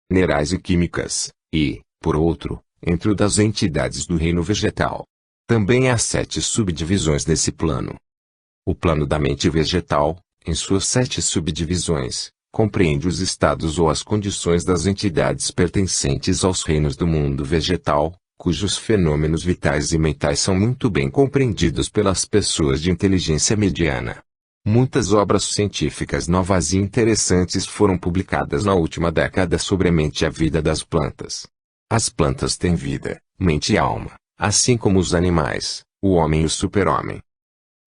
minerais e químicas, e, por outro, entre o das entidades do reino vegetal. Também há 7 subdivisões nesse plano. O plano da mente vegetal, em suas 7 subdivisões, compreende os estados ou as condições das entidades pertencentes aos reinos do mundo vegetal, cujos fenômenos vitais e mentais são muito bem compreendidos pelas pessoas de inteligência mediana. Muitas obras científicas novas e interessantes foram publicadas na última década sobre a mente e a vida das plantas. As plantas têm vida, mente e alma, assim como os animais, o homem e o super-homem.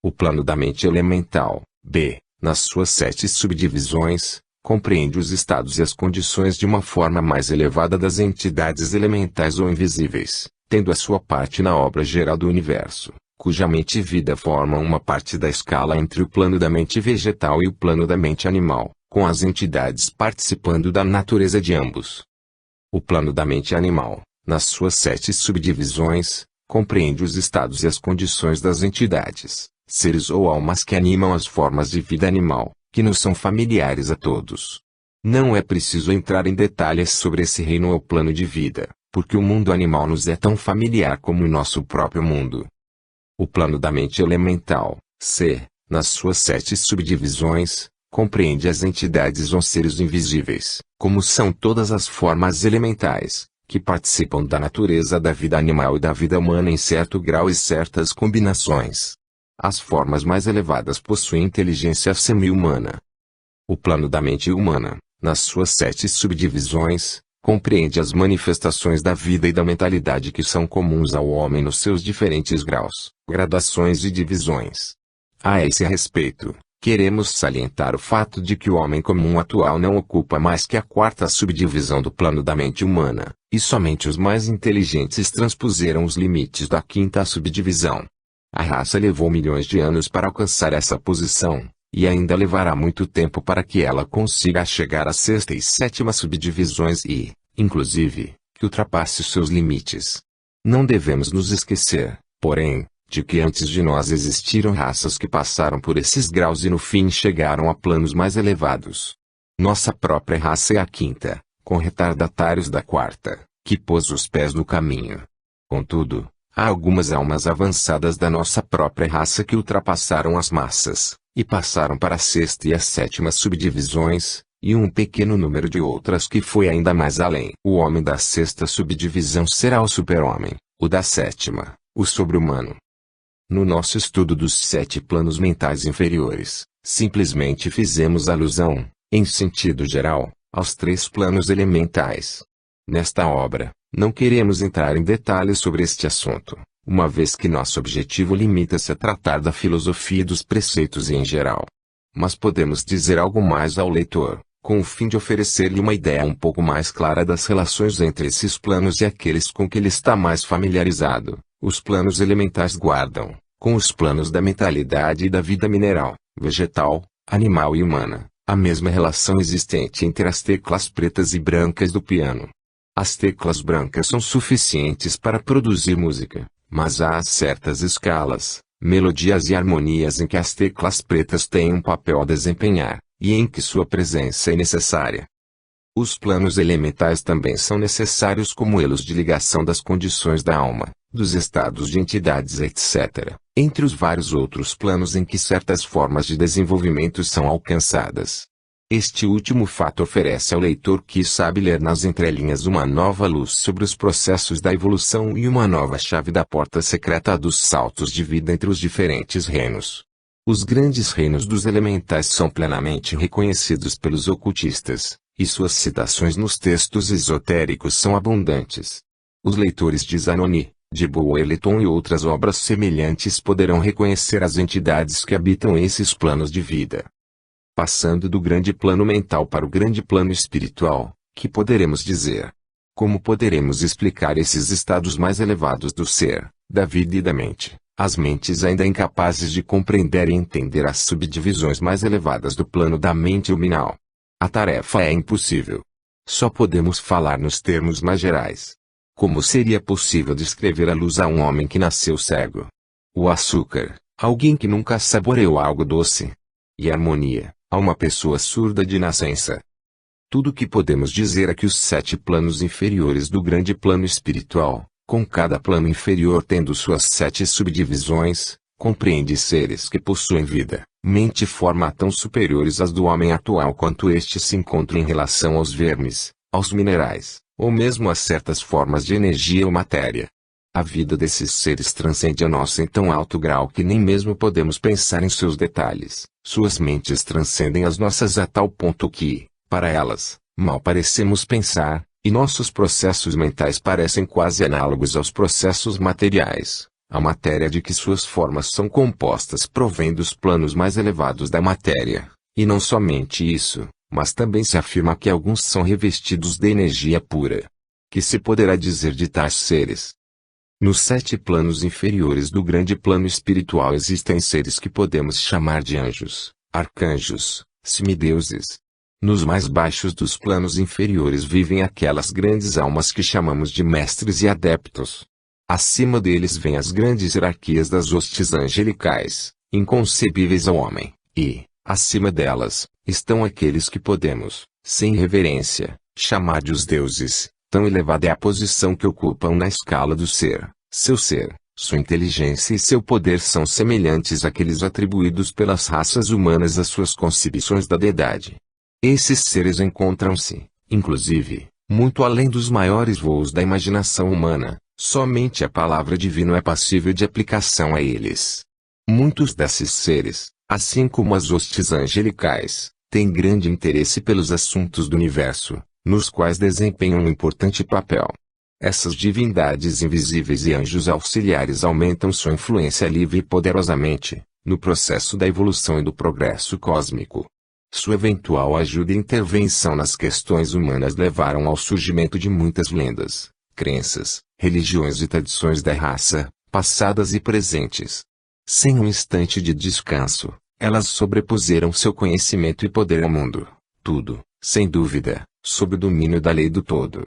O plano da mente elemental, B, nas suas 7 subdivisões, compreende os estados e as condições de uma forma mais elevada das entidades elementais ou invisíveis, tendo a sua parte na obra geral do universo, cuja mente e vida formam uma parte da escala entre o plano da mente vegetal e o plano da mente animal, com as entidades participando da natureza de ambos. O plano da mente animal, nas suas 7 subdivisões, compreende os estados e as condições das entidades, seres ou almas que animam as formas de vida animal, que nos são familiares a todos. Não é preciso entrar em detalhes sobre esse reino ou plano de vida, porque o mundo animal nos é tão familiar como o nosso próprio mundo. O plano da mente elemental, C, nas suas 7 subdivisões, compreende as entidades ou seres invisíveis, como são todas as formas elementais, que participam da natureza da vida animal e da vida humana em certo grau e certas combinações. As formas mais elevadas possuem inteligência semi-humana. O plano da mente humana, nas suas 7 subdivisões, compreende as manifestações da vida e da mentalidade que são comuns ao homem nos seus diferentes graus, gradações e divisões. A esse respeito, queremos salientar o fato de que o homem comum atual não ocupa mais que a 4ª subdivisão do plano da mente humana, e somente os mais inteligentes transpuseram os limites da 5ª subdivisão. A raça levou milhões de anos para alcançar essa posição, e ainda levará muito tempo para que ela consiga chegar à 6ª e 7ª subdivisões e, inclusive, que ultrapasse seus limites. Não devemos nos esquecer, porém, de que antes de nós existiram raças que passaram por esses graus e no fim chegaram a planos mais elevados. Nossa própria raça é a 5ª, com retardatários da 4ª, que pôs os pés no caminho. Contudo, há algumas almas avançadas da nossa própria raça que ultrapassaram as massas, e passaram para a 6ª e a 7ª subdivisões, e um pequeno número de outras que foi ainda mais além. O homem da 6ª subdivisão será o super-homem, o da 7ª, o sobre-humano. No nosso estudo dos 7 planos mentais inferiores, simplesmente fizemos alusão, em sentido geral, aos 3 planos elementais. Nesta obra, não queremos entrar em detalhes sobre este assunto, uma vez que nosso objetivo limita-se a tratar da filosofia dos preceitos em geral. Mas podemos dizer algo mais ao leitor, com o fim de oferecer-lhe uma ideia um pouco mais clara das relações entre esses planos e aqueles com que ele está mais familiarizado. Os planos elementais guardam, com os planos da mentalidade e da vida mineral, vegetal, animal e humana, a mesma relação existente entre as teclas pretas e brancas do piano. As teclas brancas são suficientes para produzir música, mas há certas escalas, melodias e harmonias em que as teclas pretas têm um papel a desempenhar, e em que sua presença é necessária. Os planos elementais também são necessários como elos de ligação das condições da alma, dos estados de entidades etc., entre os vários outros planos em que certas formas de desenvolvimento são alcançadas. Este último fato oferece ao leitor que sabe ler nas entrelinhas uma nova luz sobre os processos da evolução e uma nova chave da porta secreta dos saltos de vida entre os diferentes reinos. Os grandes reinos dos elementais são plenamente reconhecidos pelos ocultistas, e suas citações nos textos esotéricos são abundantes. Os leitores de Zanoni, de Boeleton e outras obras semelhantes poderão reconhecer as entidades que habitam esses planos de vida. Passando do grande plano mental para o grande plano espiritual, que poderemos dizer? Como poderemos explicar esses estados mais elevados do ser, da vida e da mente, as mentes ainda incapazes de compreender e entender as subdivisões mais elevadas do plano da mente luminal? A tarefa é impossível. Só podemos falar nos termos mais gerais. Como seria possível descrever a luz a um homem que nasceu cego? O açúcar, alguém que nunca saboreou algo doce? E a harmonia, a uma pessoa surda de nascença? Tudo o que podemos dizer é que os 7 planos inferiores do grande plano espiritual, com cada plano inferior tendo suas 7 subdivisões, compreende seres que possuem vida, mente e forma tão superiores às do homem atual quanto este se encontra em relação aos vermes, aos minerais, ou mesmo a certas formas de energia ou matéria. A vida desses seres transcende a nossa em tão alto grau que nem mesmo podemos pensar em seus detalhes. Suas mentes transcendem as nossas a tal ponto que, para elas, mal parecemos pensar, e nossos processos mentais parecem quase análogos aos processos materiais. A matéria de que suas formas são compostas provém dos planos mais elevados da matéria, e não somente isso, mas também se afirma que alguns são revestidos de energia pura. Que se poderá dizer de tais seres? Nos 7 planos inferiores do grande plano espiritual existem seres que podemos chamar de anjos, arcanjos, semideuses. Nos mais baixos dos planos inferiores vivem aquelas grandes almas que chamamos de mestres e adeptos. Acima deles vêm as grandes hierarquias das hostes angelicais, inconcebíveis ao homem, e, acima delas, estão aqueles que podemos, sem reverência, chamar de os deuses. Tão elevada é a posição que ocupam na escala do ser. Seu ser, sua inteligência e seu poder são semelhantes àqueles atribuídos pelas raças humanas às suas concepções da deidade. Esses seres encontram-se, inclusive, muito além dos maiores voos da imaginação humana. Somente a palavra divina é passível de aplicação a eles. Muitos desses seres, assim como as hostes angelicais, têm grande interesse pelos assuntos do universo, nos quais desempenham um importante papel. Essas divindades invisíveis e anjos auxiliares aumentam sua influência livre e poderosamente, no processo da evolução e do progresso cósmico. Sua eventual ajuda e intervenção nas questões humanas levaram ao surgimento de muitas lendas, crenças, religiões e tradições da raça, passadas e presentes. Sem um instante de descanso, elas sobrepuseram seu conhecimento e poder ao mundo. Tudo, sem dúvida, sob o domínio da lei do todo.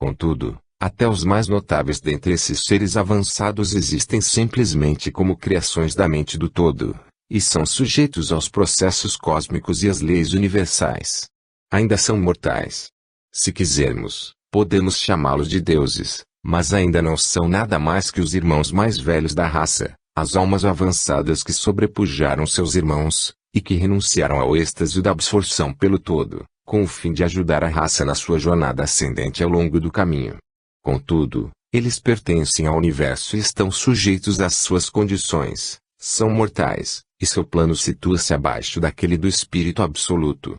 Contudo, até os mais notáveis dentre esses seres avançados existem simplesmente como criações da mente do todo, e são sujeitos aos processos cósmicos e às leis universais. Ainda são mortais. Se quisermos, podemos chamá-los de deuses, mas ainda não são nada mais que os irmãos mais velhos da raça, as almas avançadas que sobrepujaram seus irmãos, e que renunciaram ao êxtase da absorção pelo todo, com o fim de ajudar a raça na sua jornada ascendente ao longo do caminho. Contudo, eles pertencem ao universo e estão sujeitos às suas condições, são mortais, e seu plano situa-se abaixo daquele do espírito absoluto.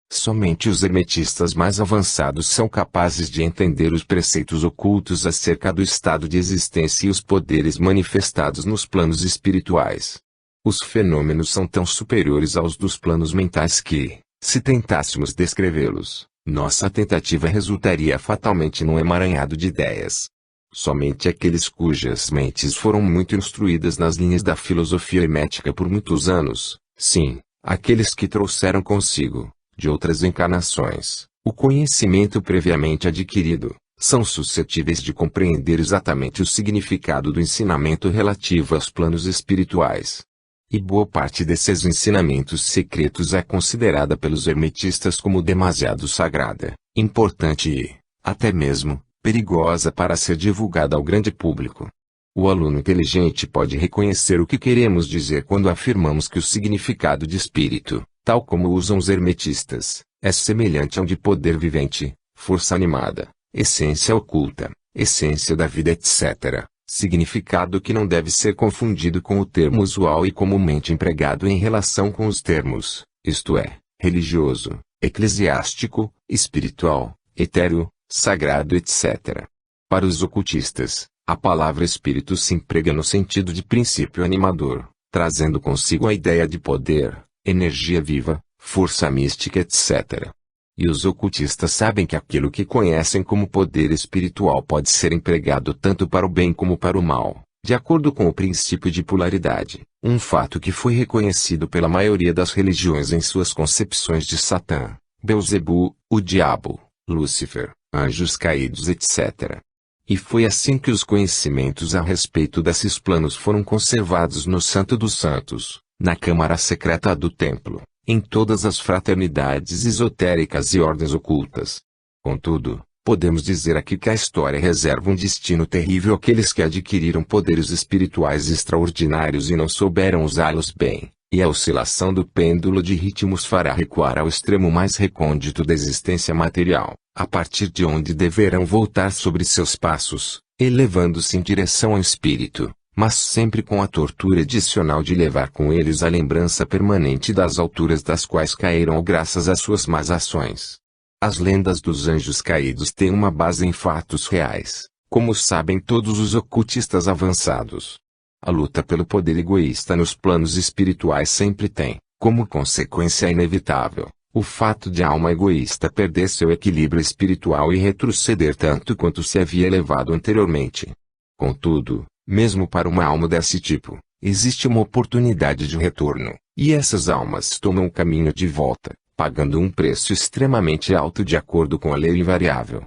Somente os hermetistas mais avançados são capazes de entender os preceitos ocultos acerca do estado de existência e os poderes manifestados nos planos espirituais. Os fenômenos são tão superiores aos dos planos mentais que, se tentássemos descrevê-los, nossa tentativa resultaria fatalmente num emaranhado de ideias. Somente aqueles cujas mentes foram muito instruídas nas linhas da filosofia hermética por muitos anos, sim, aqueles que trouxeram consigo, de outras encarnações, o conhecimento previamente adquirido, são suscetíveis de compreender exatamente o significado do ensinamento relativo aos planos espirituais. E boa parte desses ensinamentos secretos é considerada pelos hermetistas como demasiado sagrada, importante e, até mesmo, perigosa para ser divulgada ao grande público. O aluno inteligente pode reconhecer o que queremos dizer quando afirmamos que o significado de espírito, tal como usam os hermetistas, é semelhante ao de poder vivente, força animada, essência oculta, essência da vida etc., significado que não deve ser confundido com o termo usual e comumente empregado em relação com os termos, isto é, religioso, eclesiástico, espiritual, etéreo, sagrado etc. Para os ocultistas, a palavra espírito se emprega no sentido de princípio animador, trazendo consigo a ideia de poder, energia viva, força mística etc. E os ocultistas sabem que aquilo que conhecem como poder espiritual pode ser empregado tanto para o bem como para o mal, de acordo com o princípio de polaridade, um fato que foi reconhecido pela maioria das religiões em suas concepções de Satã, Beelzebu, o diabo, Lúcifer, anjos caídos etc. E foi assim que os conhecimentos a respeito desses planos foram conservados no Santo dos Santos, na câmara secreta do templo, em todas as fraternidades esotéricas e ordens ocultas. Contudo, podemos dizer aqui que a história reserva um destino terrível àqueles que adquiriram poderes espirituais extraordinários e não souberam usá-los bem, e a oscilação do pêndulo de ritmos fará recuar ao extremo mais recôndito da existência material, a partir de onde deverão voltar sobre seus passos, elevando-se em direção ao espírito, mas sempre com a tortura adicional de levar com eles a lembrança permanente das alturas das quais caíram graças às suas más ações. As lendas dos anjos caídos têm uma base em fatos reais, como sabem todos os ocultistas avançados. A luta pelo poder egoísta nos planos espirituais sempre tem, como consequência inevitável, o fato de a alma egoísta perder seu equilíbrio espiritual e retroceder tanto quanto se havia elevado anteriormente. Contudo, mesmo para uma alma desse tipo, existe uma oportunidade de retorno, e essas almas tomam o caminho de volta, pagando um preço extremamente alto de acordo com a lei invariável.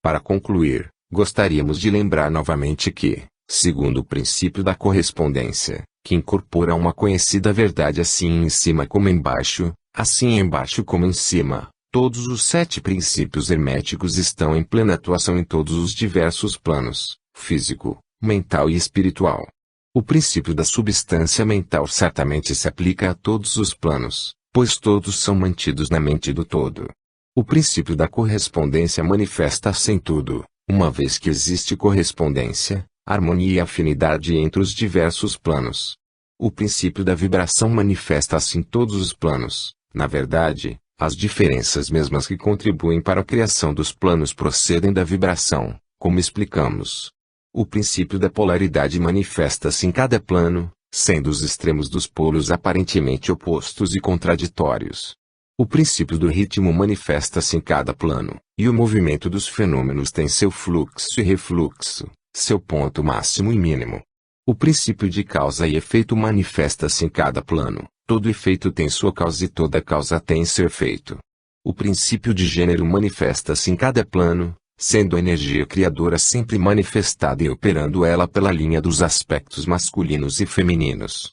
Para concluir, gostaríamos de lembrar novamente que, segundo o princípio da correspondência, que incorpora uma conhecida verdade assim em cima como embaixo, assim embaixo como em cima, todos os 7 princípios herméticos estão em plena atuação em todos os diversos planos, físico, mental e espiritual. O princípio da substância mental certamente se aplica a todos os planos, pois todos são mantidos na mente do todo. O princípio da correspondência manifesta-se em tudo, uma vez que existe correspondência, harmonia e afinidade entre os diversos planos. O princípio da vibração manifesta-se em todos os planos. Na verdade, as diferenças mesmas que contribuem para a criação dos planos procedem da vibração, como explicamos. O princípio da polaridade manifesta-se em cada plano, sendo os extremos dos polos aparentemente opostos e contraditórios. O princípio do ritmo manifesta-se em cada plano, e o movimento dos fenômenos tem seu fluxo e refluxo, seu ponto máximo e mínimo. O princípio de causa e efeito manifesta-se em cada plano, todo efeito tem sua causa e toda causa tem seu efeito. O princípio de gênero manifesta-se em cada plano, sendo a energia criadora sempre manifestada e operando ela pela linha dos aspectos masculinos e femininos.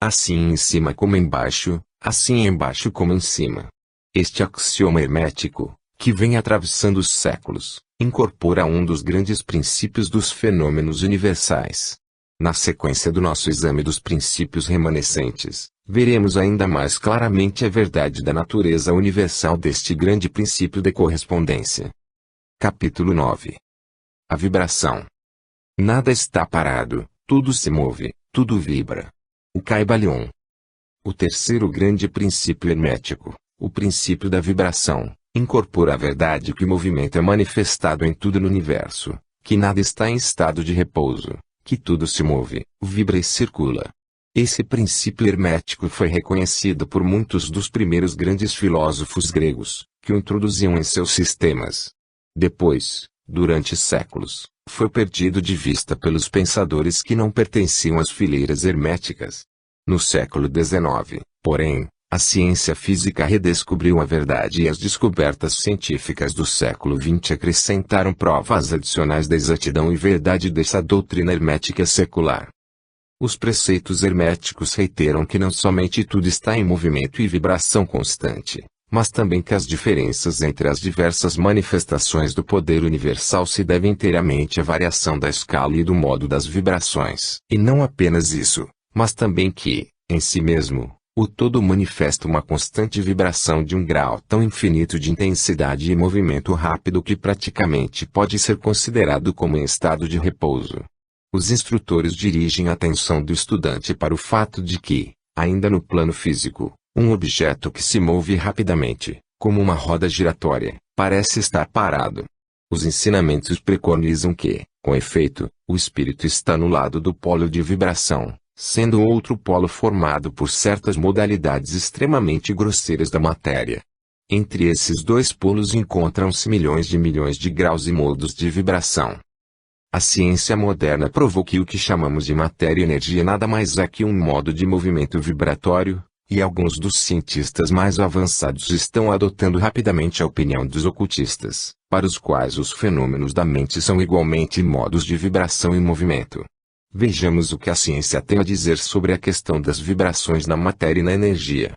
Assim em cima como embaixo, assim embaixo como em cima. Este axioma hermético, que vem atravessando os séculos, incorpora um dos grandes princípios dos fenômenos universais. Na sequência do nosso exame dos princípios remanescentes, veremos ainda mais claramente a verdade da natureza universal deste grande princípio de correspondência. Capítulo 9. A vibração. Nada está parado, tudo se move, tudo vibra. O Caibalion. O terceiro grande princípio hermético, o princípio da vibração, incorpora a verdade que o movimento é manifestado em tudo no universo, que nada está em estado de repouso, que tudo se move, vibra e circula. Esse princípio hermético foi reconhecido por muitos dos primeiros grandes filósofos gregos, que o introduziam em seus sistemas. Depois, durante séculos, foi perdido de vista pelos pensadores que não pertenciam às fileiras herméticas. No século XIX, porém, a ciência física redescobriu a verdade e as descobertas científicas do século XX acrescentaram provas adicionais da exatidão e verdade dessa doutrina hermética secular. Os preceitos herméticos reiteram que não somente tudo está em movimento e vibração constante, mas também que as diferenças entre as diversas manifestações do poder universal se devem inteiramente à variação da escala e do modo das vibrações. E não apenas isso, mas também que, em si mesmo, o todo manifesta uma constante vibração de um grau tão infinito de intensidade e movimento rápido que praticamente pode ser considerado como em estado de repouso. Os instrutores dirigem a atenção do estudante para o fato de que, ainda no plano físico, um objeto que se move rapidamente, como uma roda giratória, parece estar parado. Os ensinamentos preconizam que, com efeito, o espírito está no lado do polo de vibração, sendo outro polo formado por certas modalidades extremamente grosseiras da matéria. Entre esses dois polos encontram-se milhões de graus e modos de vibração. A ciência moderna provou que o que chamamos de matéria e energia nada mais é que um modo de movimento vibratório, e alguns dos cientistas mais avançados estão adotando rapidamente a opinião dos ocultistas, para os quais os fenômenos da mente são igualmente modos de vibração e movimento. Vejamos o que a ciência tem a dizer sobre a questão das vibrações na matéria e na energia.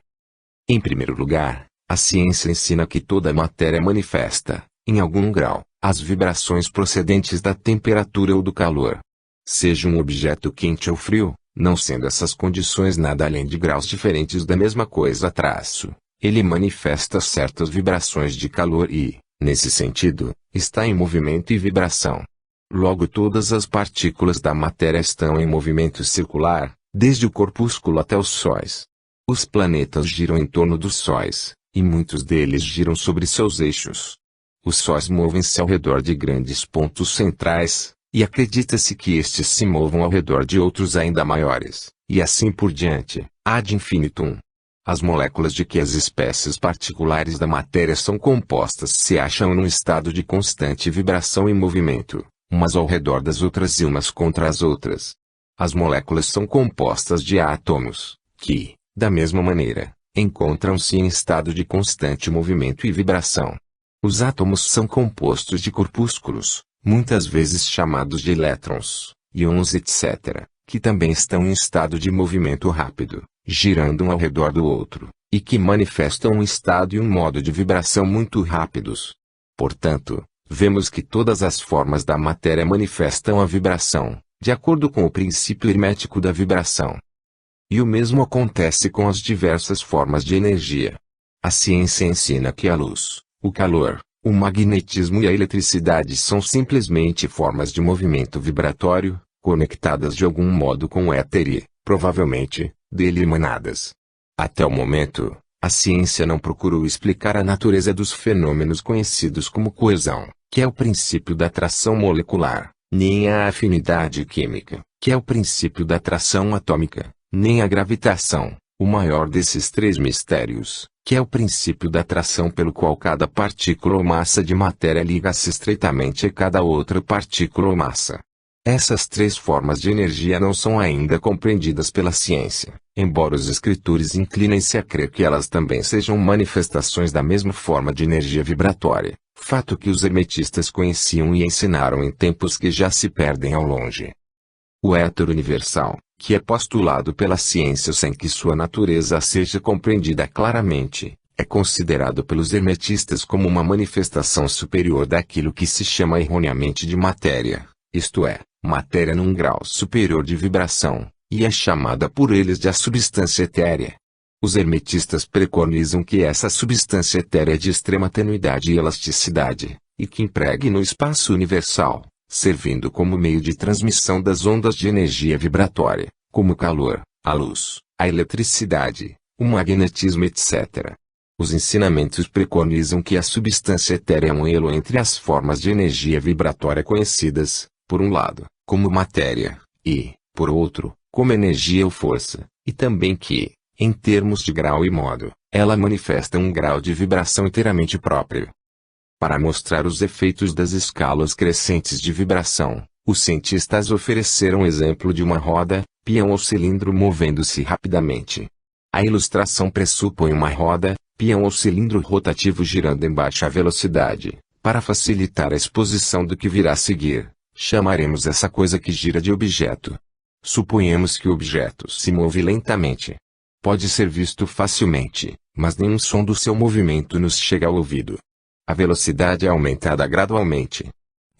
Em primeiro lugar, a ciência ensina que toda matéria manifesta, em algum grau, as vibrações procedentes da temperatura ou do calor. Seja um objeto quente ou frio, não sendo essas condições nada além de graus diferentes da mesma coisa ele manifesta certas vibrações de calor e, nesse sentido, está em movimento e vibração. Logo todas as partículas da matéria estão em movimento circular, desde o corpúsculo até os sóis. Os planetas giram em torno dos sóis, e muitos deles giram sobre seus eixos. Os sóis movem-se ao redor de grandes pontos centrais, e acredita-se que estes se movam ao redor de outros ainda maiores, e assim por diante, ad infinitum. As moléculas de que as espécies particulares da matéria são compostas se acham num estado de constante vibração e movimento, umas ao redor das outras e umas contra as outras. As moléculas são compostas de átomos, que, da mesma maneira, encontram-se em estado de constante movimento e vibração. Os átomos são compostos de corpúsculos, muitas vezes chamados de elétrons, íons etc., que também estão em estado de movimento rápido, girando um ao redor do outro, e que manifestam um estado e um modo de vibração muito rápidos. Portanto, vemos que todas as formas da matéria manifestam a vibração, de acordo com o princípio hermético da vibração. E o mesmo acontece com as diversas formas de energia. A ciência ensina que a luz, o calor, o magnetismo e a eletricidade são simplesmente formas de movimento vibratório, conectadas de algum modo com o éter e, provavelmente, dele emanadas. Até o momento, a ciência não procurou explicar a natureza dos fenômenos conhecidos como coesão, que é o princípio da atração molecular, nem a afinidade química, que é o princípio da atração atômica, nem a gravitação, o maior desses três mistérios, que é o princípio da atração pelo qual cada partícula ou massa de matéria liga-se estreitamente a cada outra partícula ou massa. Essas três formas de energia não são ainda compreendidas pela ciência, embora os escritores inclinem-se a crer que elas também sejam manifestações da mesma forma de energia vibratória, fato que os hermetistas conheciam e ensinaram em tempos que já se perdem ao longe. O éter universal, que é postulado pela ciência sem que sua natureza seja compreendida claramente, é considerado pelos hermetistas como uma manifestação superior daquilo que se chama erroneamente de matéria, isto é, matéria num grau superior de vibração, e é chamada por eles de a substância etérea. Os hermetistas preconizam que essa substância etérea é de extrema tenuidade e elasticidade, e que impregue no espaço universal, servindo como meio de transmissão das ondas de energia vibratória, como o calor, a luz, a eletricidade, o magnetismo etc. Os ensinamentos preconizam que a substância etérea é um elo entre as formas de energia vibratória conhecidas, por um lado, como matéria, e, por outro, como energia ou força, e também que, em termos de grau e modo, ela manifesta um grau de vibração inteiramente próprio. Para mostrar os efeitos das escalas crescentes de vibração, os cientistas ofereceram o exemplo de uma roda, peão ou cilindro movendo-se rapidamente. A ilustração pressupõe uma roda, peão ou cilindro rotativo girando em baixa velocidade. Para facilitar a exposição do que virá a seguir, chamaremos essa coisa que gira de objeto. Suponhamos que o objeto se move lentamente. Pode ser visto facilmente, mas nenhum som do seu movimento nos chega ao ouvido. A velocidade é aumentada gradualmente.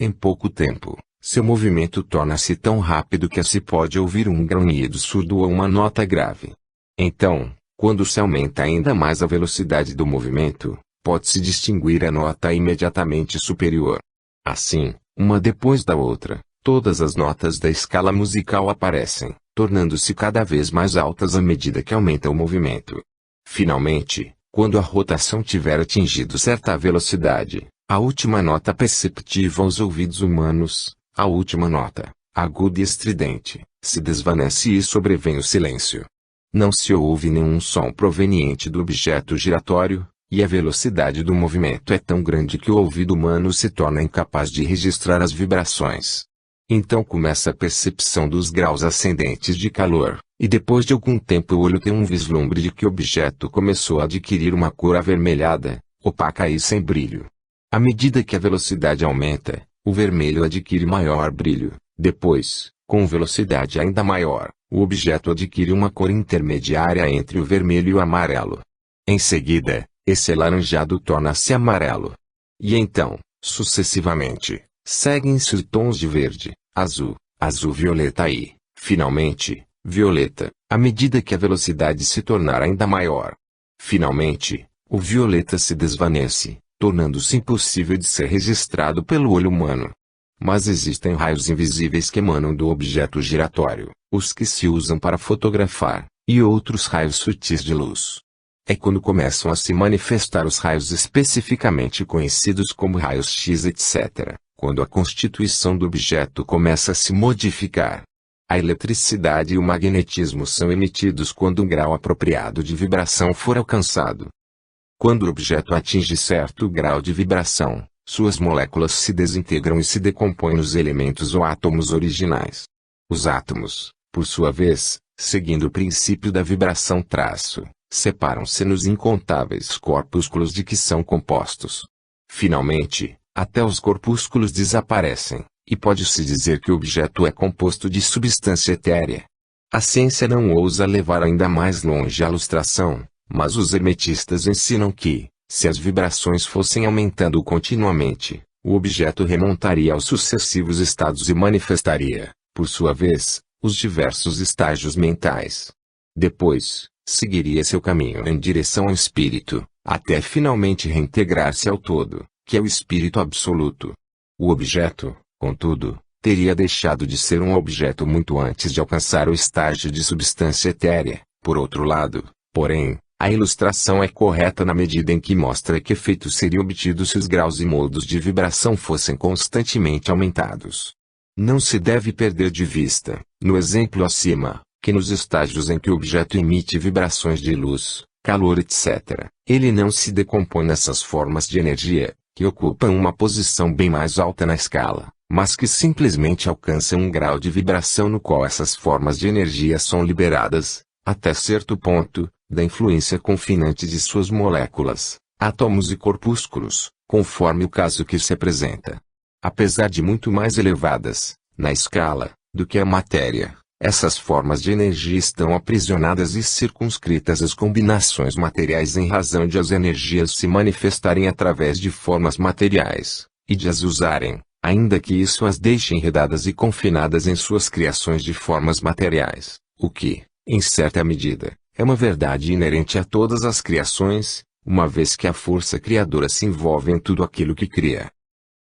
Em pouco tempo, seu movimento torna-se tão rápido que se pode ouvir um grunhido surdo ou uma nota grave. Então, quando se aumenta ainda mais a velocidade do movimento, pode-se distinguir a nota imediatamente superior. Assim, uma depois da outra, todas as notas da escala musical aparecem, tornando-se cada vez mais altas à medida que aumenta o movimento. Finalmente, quando a rotação tiver atingido certa velocidade, a última nota perceptível aos ouvidos humanos, a última nota, aguda e estridente, se desvanece e sobrevém o silêncio. Não se ouve nenhum som proveniente do objeto giratório, e a velocidade do movimento é tão grande que o ouvido humano se torna incapaz de registrar as vibrações. Então começa a percepção dos graus ascendentes de calor, e depois de algum tempo o olho tem um vislumbre de que o objeto começou a adquirir uma cor avermelhada, opaca e sem brilho. À medida que a velocidade aumenta, o vermelho adquire maior brilho. Depois, com velocidade ainda maior, o objeto adquire uma cor intermediária entre o vermelho e o amarelo. Em seguida, esse alaranjado torna-se amarelo. E então, sucessivamente, seguem-se os tons de verde, azul, azul-violeta e, finalmente, violeta, à medida que a velocidade se tornar ainda maior. Finalmente, o violeta se desvanece, tornando-se impossível de ser registrado pelo olho humano. Mas existem raios invisíveis que emanam do objeto giratório, os que se usam para fotografar, e outros raios sutis de luz. É quando começam a se manifestar os raios especificamente conhecidos como raios X, etc., quando a constituição do objeto começa a se modificar. A eletricidade e o magnetismo são emitidos quando um grau apropriado de vibração for alcançado. Quando o objeto atinge certo grau de vibração, suas moléculas se desintegram e se decompõem nos elementos ou átomos originais. Os átomos, por sua vez, seguindo o princípio da vibração traço, separam-se nos incontáveis corpúsculos de que são compostos. Finalmente, até os corpúsculos desaparecem, e pode-se dizer que o objeto é composto de substância etérea. A ciência não ousa levar ainda mais longe a ilustração, mas os hermetistas ensinam que, se as vibrações fossem aumentando continuamente, o objeto remontaria aos sucessivos estados e manifestaria, por sua vez, os diversos estágios mentais. Depois, seguiria seu caminho em direção ao espírito, até finalmente reintegrar-se ao todo, que é o espírito absoluto. O objeto, contudo, teria deixado de ser um objeto muito antes de alcançar o estágio de substância etérea. Por outro lado, porém, a ilustração é correta na medida em que mostra que efeitos seriam obtidos se os graus e modos de vibração fossem constantemente aumentados. Não se deve perder de vista, no exemplo acima, que nos estágios em que o objeto emite vibrações de luz, calor, etc., ele não se decompõe nessas formas de energia, que ocupam uma posição bem mais alta na escala, mas que simplesmente alcançam um grau de vibração no qual essas formas de energia são liberadas, até certo ponto, da influência confinante de suas moléculas, átomos e corpúsculos, conforme o caso que se apresenta. Apesar de muito mais elevadas, na escala, do que a matéria, essas formas de energia estão aprisionadas e circunscritas às combinações materiais em razão de as energias se manifestarem através de formas materiais, e de as usarem, ainda que isso as deixe enredadas e confinadas em suas criações de formas materiais, o que, em certa medida, é uma verdade inerente a todas as criações, uma vez que a força criadora se envolve em tudo aquilo que cria.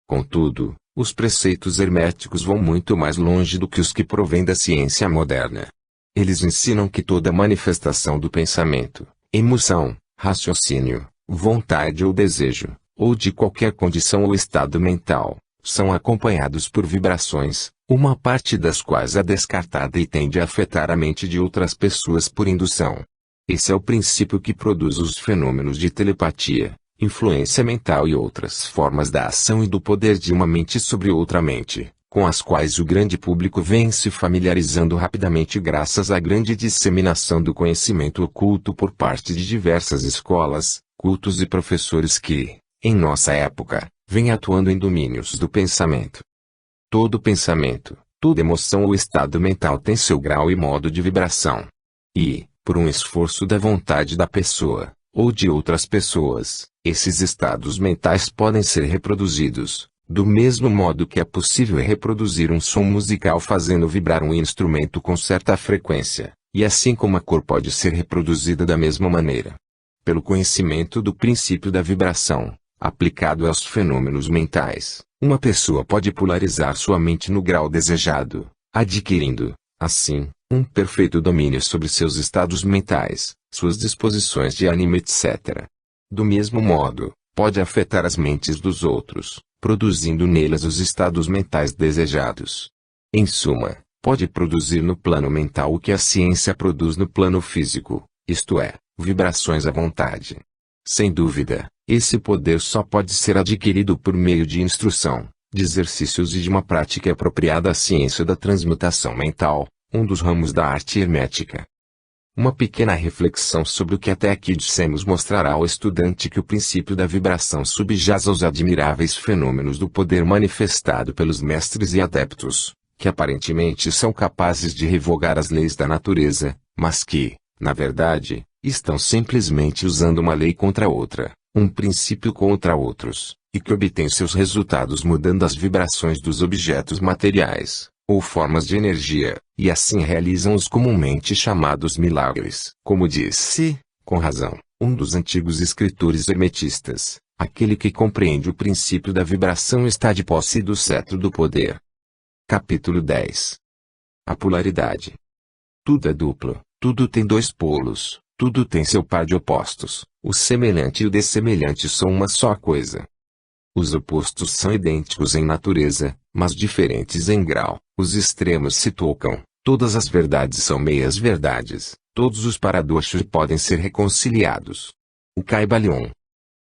Contudo, os preceitos herméticos vão muito mais longe do que os que provêm da ciência moderna. Eles ensinam que toda manifestação do pensamento, emoção, raciocínio, vontade ou desejo, ou de qualquer condição ou estado mental, são acompanhados por vibrações, uma parte das quais é descartada e tende a afetar a mente de outras pessoas por indução. Esse é o princípio que produz os fenômenos de telepatia, influência mental e outras formas da ação e do poder de uma mente sobre outra mente, com as quais o grande público vem se familiarizando rapidamente graças à grande disseminação do conhecimento oculto por parte de diversas escolas, cultos e professores que, em nossa época, vêm atuando em domínios do pensamento. Todo pensamento, toda emoção ou estado mental tem seu grau e modo de vibração. E, por um esforço da vontade da pessoa, ou de outras pessoas, esses estados mentais podem ser reproduzidos, do mesmo modo que é possível reproduzir um som musical fazendo vibrar um instrumento com certa frequência, e assim como a cor pode ser reproduzida da mesma maneira. Pelo conhecimento do princípio da vibração, aplicado aos fenômenos mentais, uma pessoa pode polarizar sua mente no grau desejado, adquirindo, assim, um perfeito domínio sobre seus estados mentais, suas disposições de ânimo, etc. Do mesmo modo, pode afetar as mentes dos outros, produzindo nelas os estados mentais desejados. Em suma, pode produzir no plano mental o que a ciência produz no plano físico, isto é, vibrações à vontade. Sem dúvida, esse poder só pode ser adquirido por meio de instrução, de exercícios e de uma prática apropriada à ciência da transmutação mental, um dos ramos da arte hermética. Uma pequena reflexão sobre o que até aqui dissemos mostrará ao estudante que o princípio da vibração subjaz aos admiráveis fenômenos do poder manifestado pelos mestres e adeptos, que aparentemente são capazes de revogar as leis da natureza, mas que, na verdade, Estão simplesmente usando uma lei contra outra, um princípio contra outros, e que obtêm seus resultados mudando as vibrações dos objetos materiais, ou formas de energia, e assim realizam os comumente chamados milagres. Como disse, com razão, um dos antigos escritores hermetistas, aquele que compreende o princípio da vibração está de posse do cetro do poder. Capítulo 10. A polaridade. Tudo é duplo, tudo tem dois polos, tudo tem seu par de opostos, o semelhante e o dessemelhante são uma só coisa. Os opostos são idênticos em natureza, mas diferentes em grau, os extremos se tocam, todas as verdades são meias verdades, todos os paradoxos podem ser reconciliados. O Caibalion.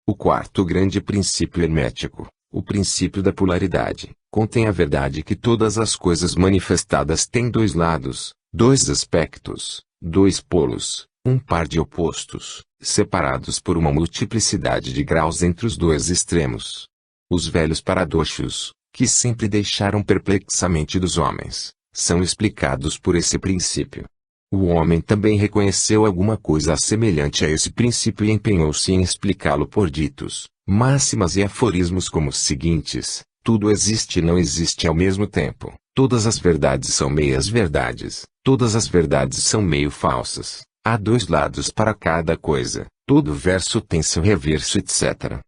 O quarto grande princípio hermético, o princípio da polaridade, contém a verdade que todas as coisas manifestadas têm dois lados, dois aspectos, dois polos, um par de opostos, separados por uma multiplicidade de graus entre os dois extremos. Os velhos paradoxos, que sempre deixaram perplexamente dos homens, são explicados por esse princípio. O homem também reconheceu alguma coisa semelhante a esse princípio e empenhou-se em explicá-lo por ditos, máximas e aforismos como os seguintes: tudo existe e não existe ao mesmo tempo, todas as verdades são meias verdades, todas as verdades são meio falsas, há dois lados para cada coisa, todo verso tem seu reverso, etc.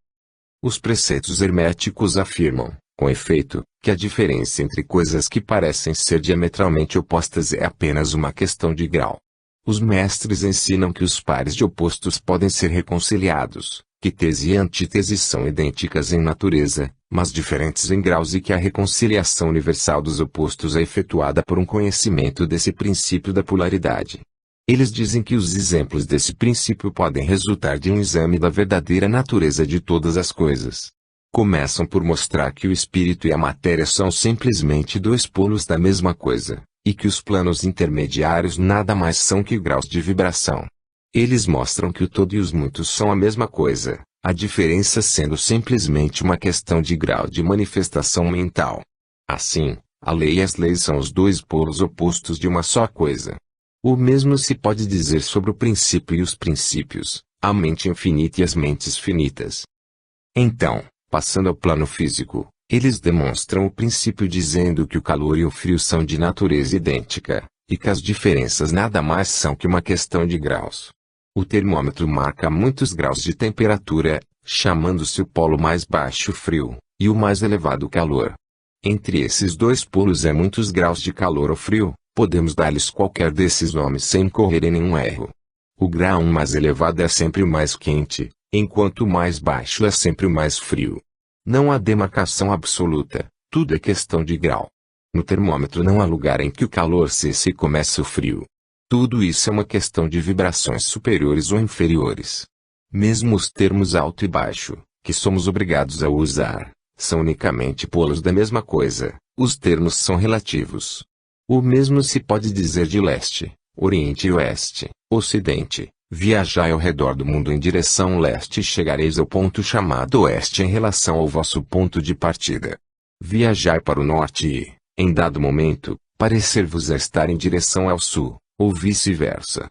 Os preceitos herméticos afirmam, com efeito, que a diferença entre coisas que parecem ser diametralmente opostas é apenas uma questão de grau. Os mestres ensinam que os pares de opostos podem ser reconciliados, que tese e antítese são idênticas em natureza, mas diferentes em graus e que a reconciliação universal dos opostos é efetuada por um conhecimento desse princípio da polaridade. Eles dizem que os exemplos desse princípio podem resultar de um exame da verdadeira natureza de todas as coisas. Começam por mostrar que o espírito e a matéria são simplesmente dois polos da mesma coisa, e que os planos intermediários nada mais são que graus de vibração. Eles mostram que o todo e os muitos são a mesma coisa, a diferença sendo simplesmente uma questão de grau de manifestação mental. Assim, a lei e as leis são os dois polos opostos de uma só coisa. O mesmo se pode dizer sobre o princípio e os princípios, a mente infinita e as mentes finitas. Então, passando ao plano físico, eles demonstram o princípio dizendo que o calor e o frio são de natureza idêntica, e que as diferenças nada mais são que uma questão de graus. O termômetro marca muitos graus de temperatura, chamando-se o polo mais baixo frio, e o mais elevado calor. Entre esses dois polos há muitos graus de calor ou frio, podemos dar-lhes qualquer desses nomes sem incorrer em nenhum erro. O grau mais elevado é sempre o mais quente, enquanto o mais baixo é sempre o mais frio. Não há demarcação absoluta, tudo é questão de grau. No termômetro não há lugar em que o calor cesse e comece o frio. Tudo isso é uma questão de vibrações superiores ou inferiores. Mesmo os termos alto e baixo, que somos obrigados a usar, são unicamente polos da mesma coisa, os termos são relativos. O mesmo se pode dizer de leste, oriente e oeste, ocidente. Viajai ao redor do mundo em direção leste e chegareis ao ponto chamado oeste em relação ao vosso ponto de partida. Viajai para o norte e, em dado momento, parecer-vos a estar em direção ao sul, ou vice-versa.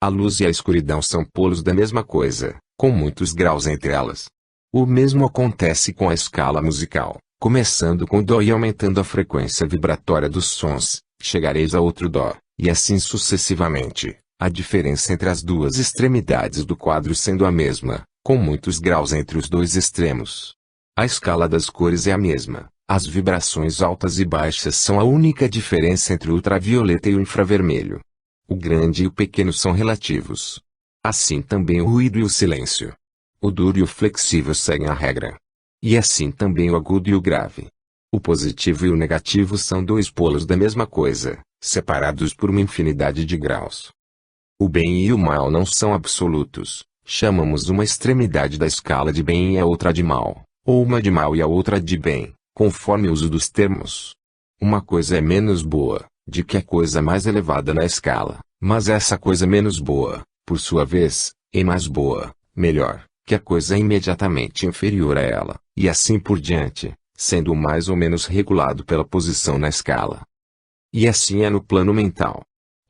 A luz e a escuridão são polos da mesma coisa, com muitos graus entre elas. O mesmo acontece com a escala musical, começando com Dó e aumentando a frequência vibratória dos sons, chegareis a outro Dó, e assim sucessivamente. A diferença entre as duas extremidades do quadro sendo a mesma, com muitos graus entre os dois extremos. A escala das cores é a mesma, as vibrações altas e baixas são a única diferença entre o ultravioleta e o infravermelho. O grande e o pequeno são relativos. Assim também o ruído e o silêncio. O duro e o flexível seguem a regra. E assim também o agudo e o grave. O positivo e o negativo são dois polos da mesma coisa, separados por uma infinidade de graus. O bem e o mal não são absolutos, chamamos uma extremidade da escala de bem e a outra de mal, ou uma de mal e a outra de bem, conforme o uso dos termos. Uma coisa é menos boa, de que a coisa mais elevada na escala, mas essa coisa menos boa, por sua vez, é mais boa, melhor, que a coisa imediatamente inferior a ela, e assim por diante, sendo mais ou menos regulado pela posição na escala. E assim é no plano mental.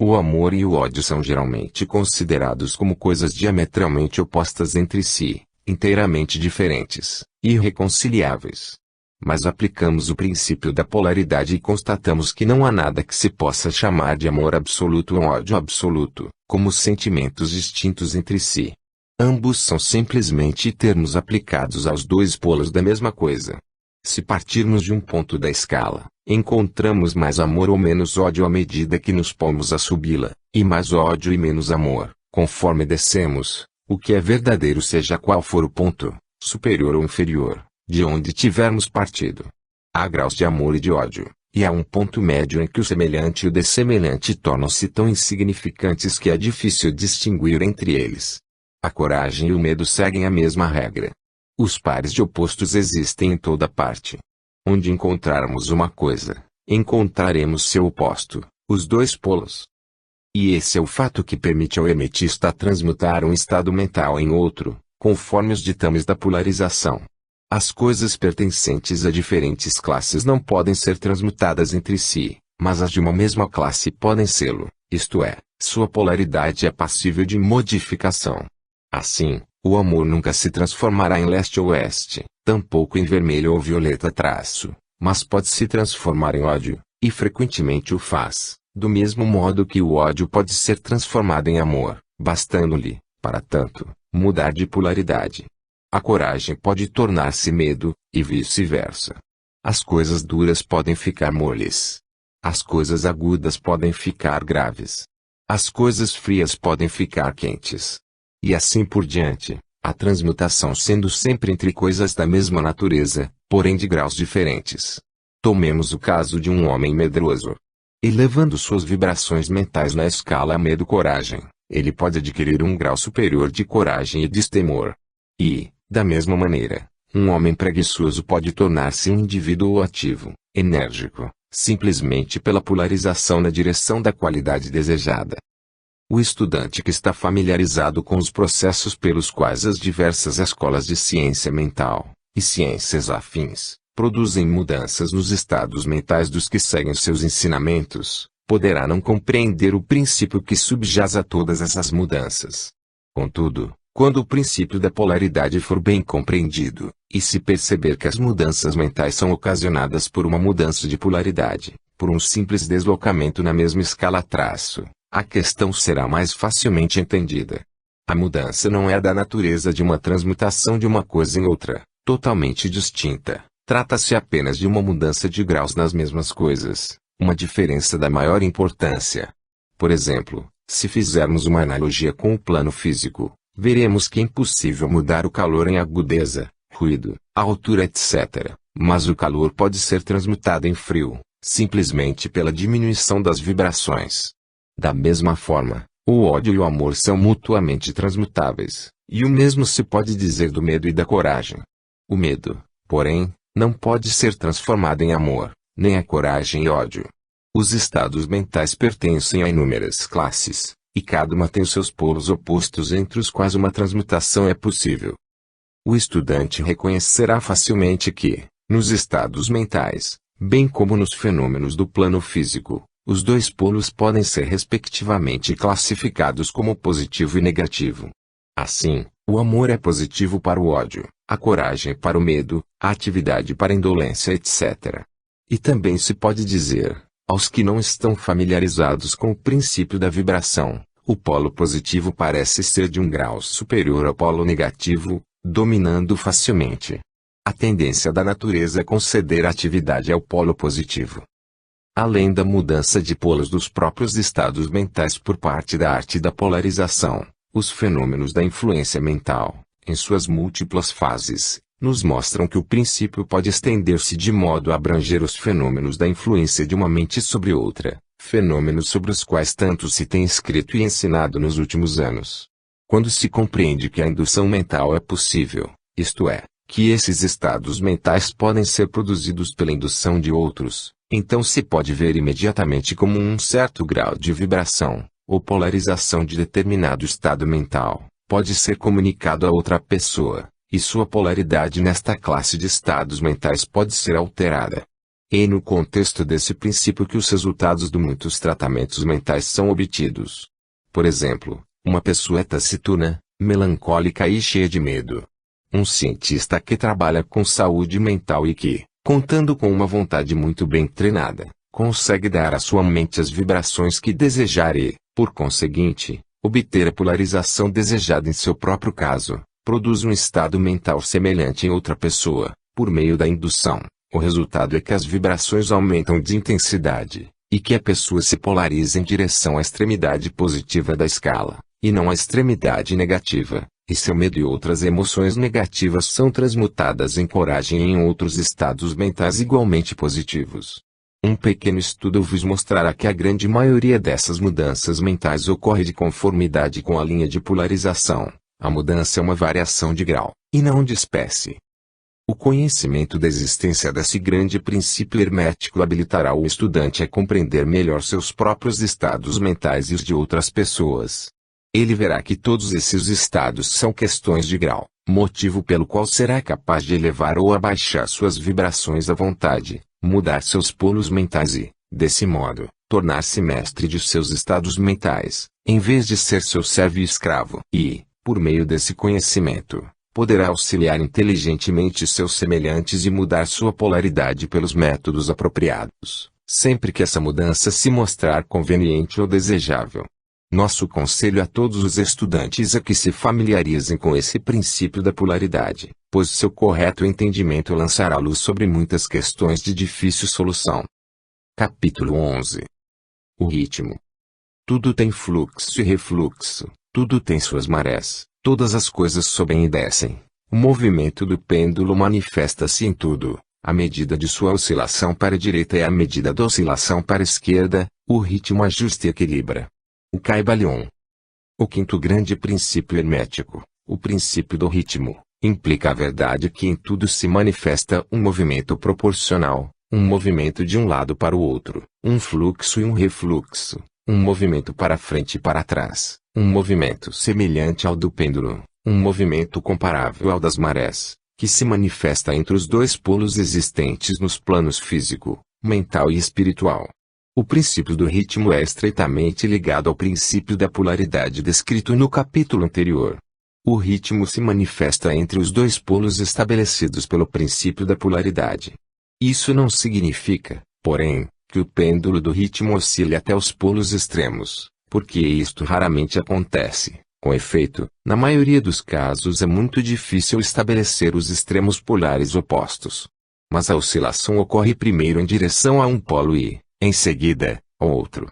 O amor e o ódio são geralmente considerados como coisas diametralmente opostas entre si, inteiramente diferentes, irreconciliáveis. Mas aplicamos o princípio da polaridade e constatamos que não há nada que se possa chamar de amor absoluto ou ódio absoluto, como sentimentos distintos entre si. Ambos são simplesmente termos aplicados aos dois polos da mesma coisa. Se partirmos de um ponto da escala, encontramos mais amor ou menos ódio à medida que nos pomos a subi-la, e mais ódio e menos amor, conforme descemos, o que é verdadeiro seja qual for o ponto, superior ou inferior, de onde tivermos partido. Há graus de amor e de ódio, e há um ponto médio em que o semelhante e o dessemelhante tornam-se tão insignificantes que é difícil distinguir entre eles. A coragem e o medo seguem a mesma regra. Os pares de opostos existem em toda parte. Onde encontrarmos uma coisa, encontraremos seu oposto, os dois polos. E esse é o fato que permite ao hermetista transmutar um estado mental em outro, conforme os ditames da polarização. As coisas pertencentes a diferentes classes não podem ser transmutadas entre si, mas as de uma mesma classe podem sê-lo, isto é, sua polaridade é passível de modificação. Assim, o amor nunca se transformará em leste ou oeste, tampouco em vermelho ou violeta traço, mas pode se transformar em ódio, e frequentemente o faz, do mesmo modo que o ódio pode ser transformado em amor, bastando-lhe, para tanto, mudar de polaridade. A coragem pode tornar-se medo, e vice-versa. As coisas duras podem ficar moles. As coisas agudas podem ficar graves. As coisas frias podem ficar quentes. E assim por diante, a transmutação sendo sempre entre coisas da mesma natureza, porém de graus diferentes. Tomemos o caso de um homem medroso. Elevando suas vibrações mentais na escala medo-coragem, ele pode adquirir um grau superior de coragem e destemor. E, da mesma maneira, um homem preguiçoso pode tornar-se um indivíduo ativo, enérgico, simplesmente pela polarização na direção da qualidade desejada. O estudante que está familiarizado com os processos pelos quais as diversas escolas de ciência mental, e ciências afins, produzem mudanças nos estados mentais dos que seguem seus ensinamentos, poderá não compreender o princípio que subjaz a todas essas mudanças. Contudo, quando o princípio da polaridade for bem compreendido, e se perceber que as mudanças mentais são ocasionadas por uma mudança de polaridade, por um simples deslocamento na mesma escala traço, a questão será mais facilmente entendida. A mudança não é da natureza de uma transmutação de uma coisa em outra, totalmente distinta. Trata-se apenas de uma mudança de graus nas mesmas coisas, uma diferença da maior importância. Por exemplo, se fizermos uma analogia com o plano físico, veremos que é impossível mudar o calor em agudeza, ruído, altura etc., mas o calor pode ser transmutado em frio, simplesmente pela diminuição das vibrações. Da mesma forma, o ódio e o amor são mutuamente transmutáveis, e o mesmo se pode dizer do medo e da coragem. O medo, porém, não pode ser transformado em amor, nem a coragem em ódio. Os estados mentais pertencem a inúmeras classes, e cada uma tem seus polos opostos entre os quais uma transmutação é possível. O estudante reconhecerá facilmente que, nos estados mentais, bem como nos fenômenos do plano físico, os dois polos podem ser respectivamente classificados como positivo e negativo. Assim, o amor é positivo para o ódio, a coragem para o medo, a atividade para a indolência etc. E também se pode dizer, aos que não estão familiarizados com o princípio da vibração, o polo positivo parece ser de um grau superior ao polo negativo, dominando facilmente. A tendência da natureza é conceder atividade ao polo positivo. Além da mudança de polos dos próprios estados mentais por parte da arte da polarização, os fenômenos da influência mental, em suas múltiplas fases, nos mostram que o princípio pode estender-se de modo a abranger os fenômenos da influência de uma mente sobre outra, fenômenos sobre os quais tanto se tem escrito e ensinado nos últimos anos. Quando se compreende que a indução mental é possível, isto é, que esses estados mentais podem ser produzidos pela indução de outros, então se pode ver imediatamente como um certo grau de vibração, ou polarização de determinado estado mental, pode ser comunicado a outra pessoa, e sua polaridade nesta classe de estados mentais pode ser alterada. É no contexto desse princípio que os resultados de muitos tratamentos mentais são obtidos. Por exemplo, uma pessoa é taciturna, melancólica e cheia de medo. Um cientista que trabalha com saúde mental e que, contando com uma vontade muito bem treinada, consegue dar à sua mente as vibrações que desejar e, por conseguinte, obter a polarização desejada em seu próprio caso, produz um estado mental semelhante em outra pessoa, por meio da indução. O resultado é que as vibrações aumentam de intensidade, e que a pessoa se polariza em direção à extremidade positiva da escala, e não à extremidade negativa, e seu medo e outras emoções negativas são transmutadas em coragem e em outros estados mentais igualmente positivos. Um pequeno estudo vos mostrará que a grande maioria dessas mudanças mentais ocorre de conformidade com a linha de polarização. A mudança é uma variação de grau, e não de espécie. O conhecimento da existência desse grande princípio hermético habilitará o estudante a compreender melhor seus próprios estados mentais e os de outras pessoas. Ele verá que todos esses estados são questões de grau, motivo pelo qual será capaz de elevar ou abaixar suas vibrações à vontade, mudar seus polos mentais e, desse modo, tornar-se mestre de seus estados mentais, em vez de ser seu servo e escravo. E, por meio desse conhecimento, poderá auxiliar inteligentemente seus semelhantes e mudar sua polaridade pelos métodos apropriados, sempre que essa mudança se mostrar conveniente ou desejável. Nosso conselho a todos os estudantes é que se familiarizem com esse princípio da polaridade, pois seu correto entendimento lançará luz sobre muitas questões de difícil solução. Capítulo 11. O ritmo. Tudo tem fluxo e refluxo, tudo tem suas marés. Todas as coisas sobem e descem. O movimento do pêndulo manifesta-se em tudo. A medida de sua oscilação para a direita é a medida da oscilação para a esquerda. O ritmo ajusta e equilibra. O Caibalion. O quinto grande princípio hermético, o princípio do ritmo, implica a verdade que em tudo se manifesta um movimento proporcional, um movimento de um lado para o outro, um fluxo e um refluxo, um movimento para frente e para trás. Um movimento semelhante ao do pêndulo, um movimento comparável ao das marés, que se manifesta entre os dois polos existentes nos planos físico, mental e espiritual. O princípio do ritmo é estreitamente ligado ao princípio da polaridade descrito no capítulo anterior. O ritmo se manifesta entre os dois polos estabelecidos pelo princípio da polaridade. Isso não significa, porém, que o pêndulo do ritmo oscile até os polos extremos, porque isto raramente acontece. Com efeito, na maioria dos casos é muito difícil estabelecer os extremos polares opostos. Mas a oscilação ocorre primeiro em direção a um polo e, em seguida, ao outro.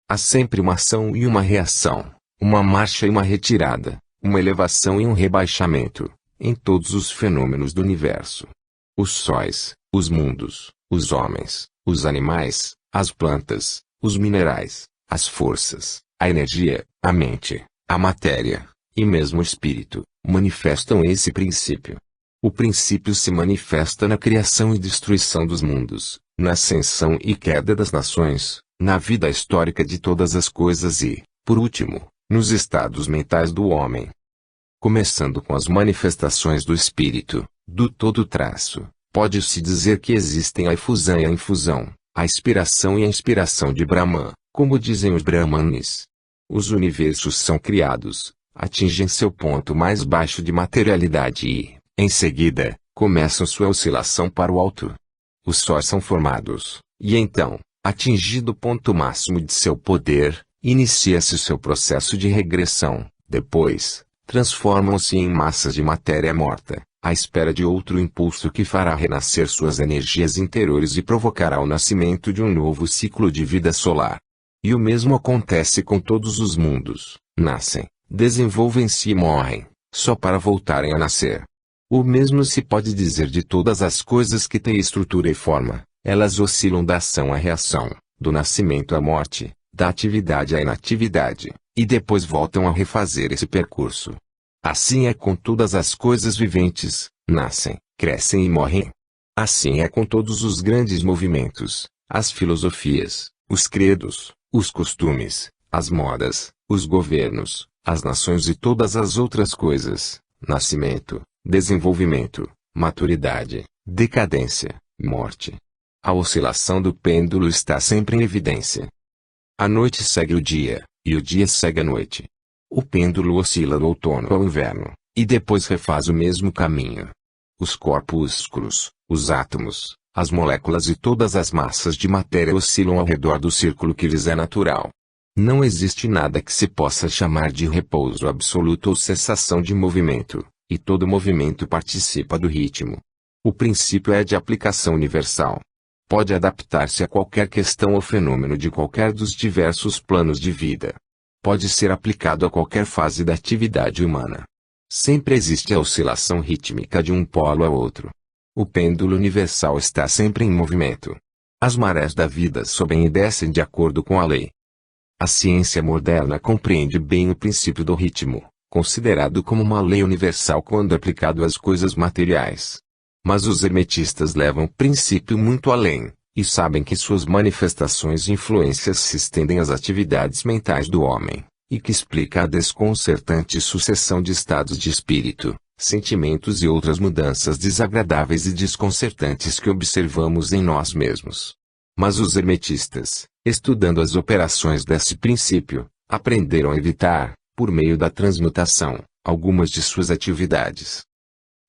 Há sempre uma ação e uma reação, uma marcha e uma retirada, uma elevação e um rebaixamento, em todos os fenômenos do universo. Os sóis, os mundos, os homens, os animais, as plantas, os minerais, as forças, a energia, a mente, a matéria, e mesmo o espírito, manifestam esse princípio. O princípio se manifesta na criação e destruição dos mundos, na ascensão e queda das nações, na vida histórica de todas as coisas e, por último, nos estados mentais do homem. Começando com as manifestações do espírito, do todo traço, pode-se dizer que existem a efusão e a infusão, a expiração e a inspiração de Brahman, como dizem os Brahmanes. Os universos são criados, atingem seu ponto mais baixo de materialidade e, em seguida, começam sua oscilação para o alto. Os sóis são formados, e então, atingido o ponto máximo de seu poder, inicia-se seu processo de regressão. Depois, transformam-se em massas de matéria morta, à espera de outro impulso que fará renascer suas energias interiores e provocará o nascimento de um novo ciclo de vida solar. E o mesmo acontece com todos os mundos. Nascem, desenvolvem-se e morrem, só para voltarem a nascer. O mesmo se pode dizer de todas as coisas que têm estrutura e forma. Elas oscilam da ação à reação, do nascimento à morte, da atividade à inatividade, e depois voltam a refazer esse percurso. Assim é com todas as coisas viventes, nascem, crescem e morrem. Assim é com todos os grandes movimentos, as filosofias, os credos, os costumes, as modas, os governos, as nações e todas as outras coisas: nascimento, desenvolvimento, maturidade, decadência, morte. A oscilação do pêndulo está sempre em evidência. A noite segue o dia, e o dia segue a noite. O pêndulo oscila do outono ao inverno, e depois refaz o mesmo caminho. Os corpúsculos, os átomos, as moléculas e todas as massas de matéria oscilam ao redor do círculo que lhes é natural. Não existe nada que se possa chamar de repouso absoluto ou cessação de movimento, e todo movimento participa do ritmo. O princípio é de aplicação universal. Pode adaptar-se a qualquer questão ou fenômeno de qualquer dos diversos planos de vida. Pode ser aplicado a qualquer fase da atividade humana. Sempre existe a oscilação rítmica de um polo a outro. O pêndulo universal está sempre em movimento. As marés da vida sobem e descem de acordo com a lei. A ciência moderna compreende bem o princípio do ritmo, considerado como uma lei universal quando aplicado às coisas materiais. Mas os hermetistas levam o princípio muito além, e sabem que suas manifestações e influências se estendem às atividades mentais do homem, e que explica a desconcertante sucessão de estados de espírito, sentimentos e outras mudanças desagradáveis e desconcertantes que observamos em nós mesmos. Mas os hermetistas, estudando as operações desse princípio, aprenderam a evitar, por meio da transmutação, algumas de suas atividades.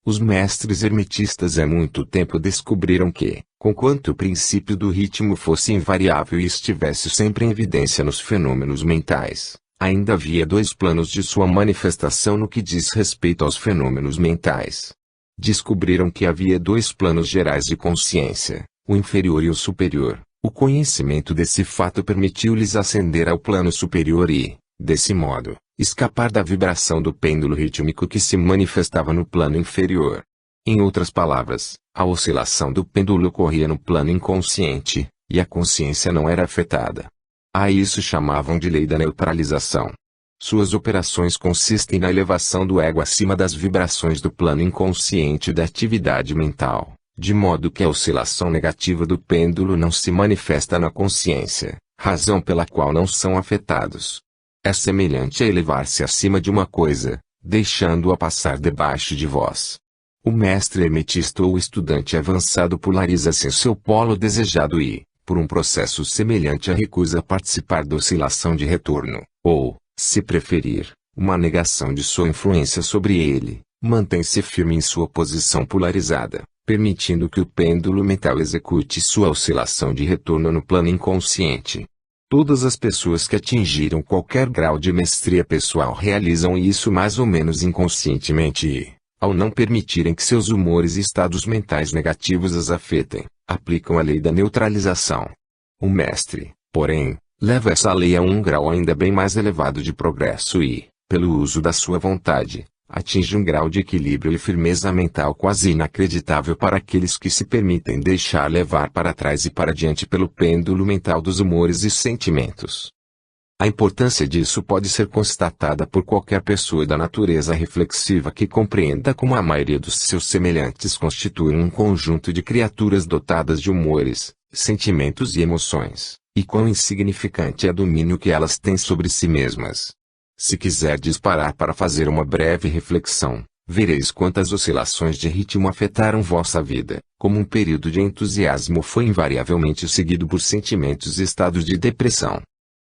Os mestres hermetistas há muito tempo descobriram que, conquanto o princípio do ritmo fosse invariável e estivesse sempre em evidência nos fenômenos mentais, ainda havia dois planos de sua manifestação no que diz respeito aos fenômenos mentais. Descobriram que havia dois planos gerais de consciência, o inferior e o superior. O conhecimento desse fato permitiu-lhes ascender ao plano superior e, desse modo, escapar da vibração do pêndulo rítmico que se manifestava no plano inferior. Em outras palavras, a oscilação do pêndulo ocorria no plano inconsciente, e a consciência não era afetada. A isso chamavam de lei da neutralização. Suas operações consistem na elevação do ego acima das vibrações do plano inconsciente da atividade mental, de modo que a oscilação negativa do pêndulo não se manifesta na consciência, razão pela qual não são afetados. É semelhante a elevar-se acima de uma coisa, deixando-a passar debaixo de vós. O mestre hermetista ou estudante avançado polariza-se em seu polo desejado e, por um processo semelhante, recusa participar da oscilação de retorno, ou, se preferir, uma negação de sua influência sobre ele, mantém-se firme em sua posição polarizada, permitindo que o pêndulo mental execute sua oscilação de retorno no plano inconsciente. Todas as pessoas que atingiram qualquer grau de mestria pessoal realizam isso mais ou menos inconscientemente e, ao não permitirem que seus humores e estados mentais negativos as afetem, aplicam a lei da neutralização. O mestre, porém, leva essa lei a um grau ainda bem mais elevado de progresso e, pelo uso da sua vontade, atinge um grau de equilíbrio e firmeza mental quase inacreditável para aqueles que se permitem deixar levar para trás e para diante pelo pêndulo mental dos humores e sentimentos. A importância disso pode ser constatada por qualquer pessoa da natureza reflexiva que compreenda como a maioria dos seus semelhantes constitui um conjunto de criaturas dotadas de humores, sentimentos e emoções, e quão insignificante é o domínio que elas têm sobre si mesmas. Se quiserdes parar para fazer uma breve reflexão, vereis quantas oscilações de ritmo afetaram vossa vida, como um período de entusiasmo foi invariavelmente seguido por sentimentos e estados de depressão.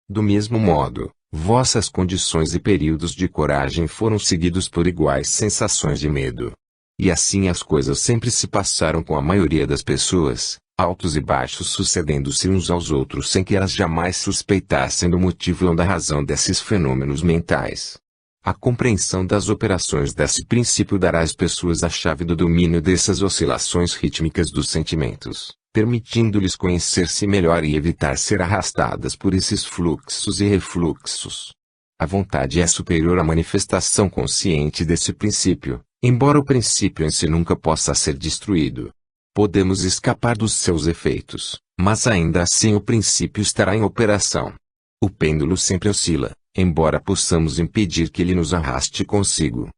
Do mesmo modo, vossas condições e períodos de coragem foram seguidos por iguais sensações de medo. E assim as coisas sempre se passaram com a maioria das pessoas, altos e baixos sucedendo-se uns aos outros sem que elas jamais suspeitassem do motivo ou da razão desses fenômenos mentais. A compreensão das operações desse princípio dará às pessoas a chave do domínio dessas oscilações rítmicas dos sentimentos, permitindo-lhes conhecer-se melhor e evitar ser arrastadas por esses fluxos e refluxos. A vontade é superior à manifestação consciente desse princípio, embora o princípio em si nunca possa ser destruído. Podemos escapar dos seus efeitos, mas ainda assim o princípio estará em operação. O pêndulo sempre oscila, embora possamos impedir que ele nos arraste consigo.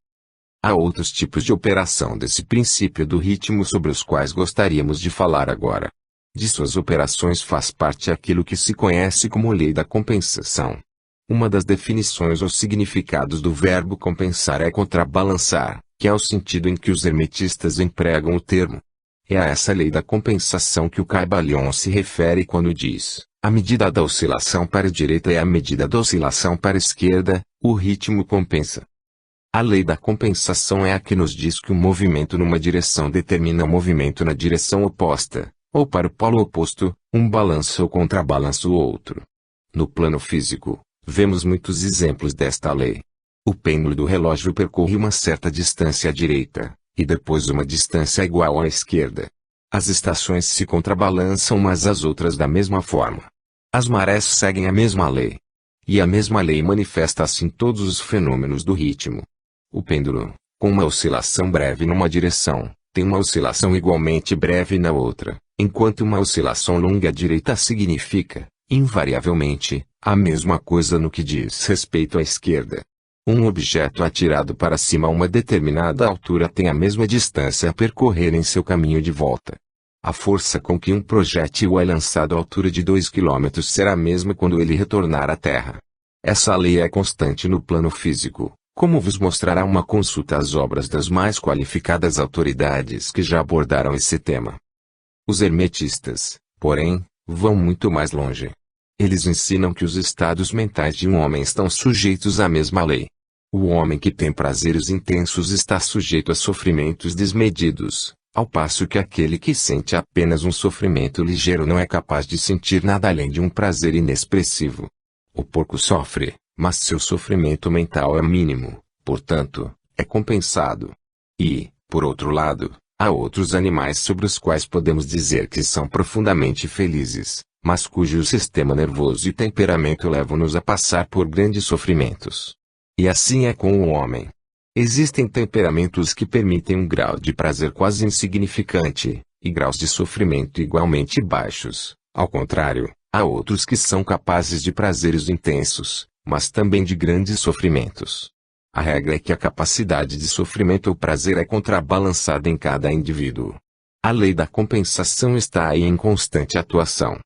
Há outros tipos de operação desse princípio do ritmo sobre os quais gostaríamos de falar agora. De suas operações faz parte aquilo que se conhece como lei da compensação. Uma das definições ou significados do verbo compensar é contrabalançar, que é o sentido em que os hermetistas empregam o termo. É a essa lei da compensação que o Caibalion se refere quando diz: a medida da oscilação para a direita é a medida da oscilação para a esquerda, o ritmo compensa. A lei da compensação é a que nos diz que o movimento numa direção determina o movimento na direção oposta, ou para o polo oposto, um balanço ou contrabalança o outro. No plano físico, vemos muitos exemplos desta lei. O pêndulo do relógio percorre uma certa distância à direita, e depois uma distância igual à esquerda. As estações se contrabalançam umas às outras da mesma forma. As marés seguem a mesma lei. E a mesma lei manifesta-se em todos os fenômenos do ritmo. O pêndulo, com uma oscilação breve numa direção, tem uma oscilação igualmente breve na outra, enquanto uma oscilação longa à direita significa, invariavelmente, a mesma coisa no que diz respeito à esquerda. Um objeto atirado para cima a uma determinada altura tem a mesma distância a percorrer em seu caminho de volta. A força com que um projétil é lançado à altura de 2 km será a mesma quando ele retornar à Terra. Essa lei é constante no plano físico, como vos mostrará uma consulta às obras das mais qualificadas autoridades que já abordaram esse tema. Os hermetistas, porém, vão muito mais longe. Eles ensinam que os estados mentais de um homem estão sujeitos à mesma lei. O homem que tem prazeres intensos está sujeito a sofrimentos desmedidos, ao passo que aquele que sente apenas um sofrimento ligeiro não é capaz de sentir nada além de um prazer inexpressivo. O porco sofre, mas seu sofrimento mental é mínimo, portanto, é compensado. E, por outro lado, há outros animais sobre os quais podemos dizer que são profundamente felizes, mas cujo sistema nervoso e temperamento levam-nos a passar por grandes sofrimentos. E assim é com o homem. Existem temperamentos que permitem um grau de prazer quase insignificante, e graus de sofrimento igualmente baixos. Ao contrário, há outros que são capazes de prazeres intensos, mas também de grandes sofrimentos. A regra é que a capacidade de sofrimento ou prazer é contrabalançada em cada indivíduo. A lei da compensação está aí em constante atuação.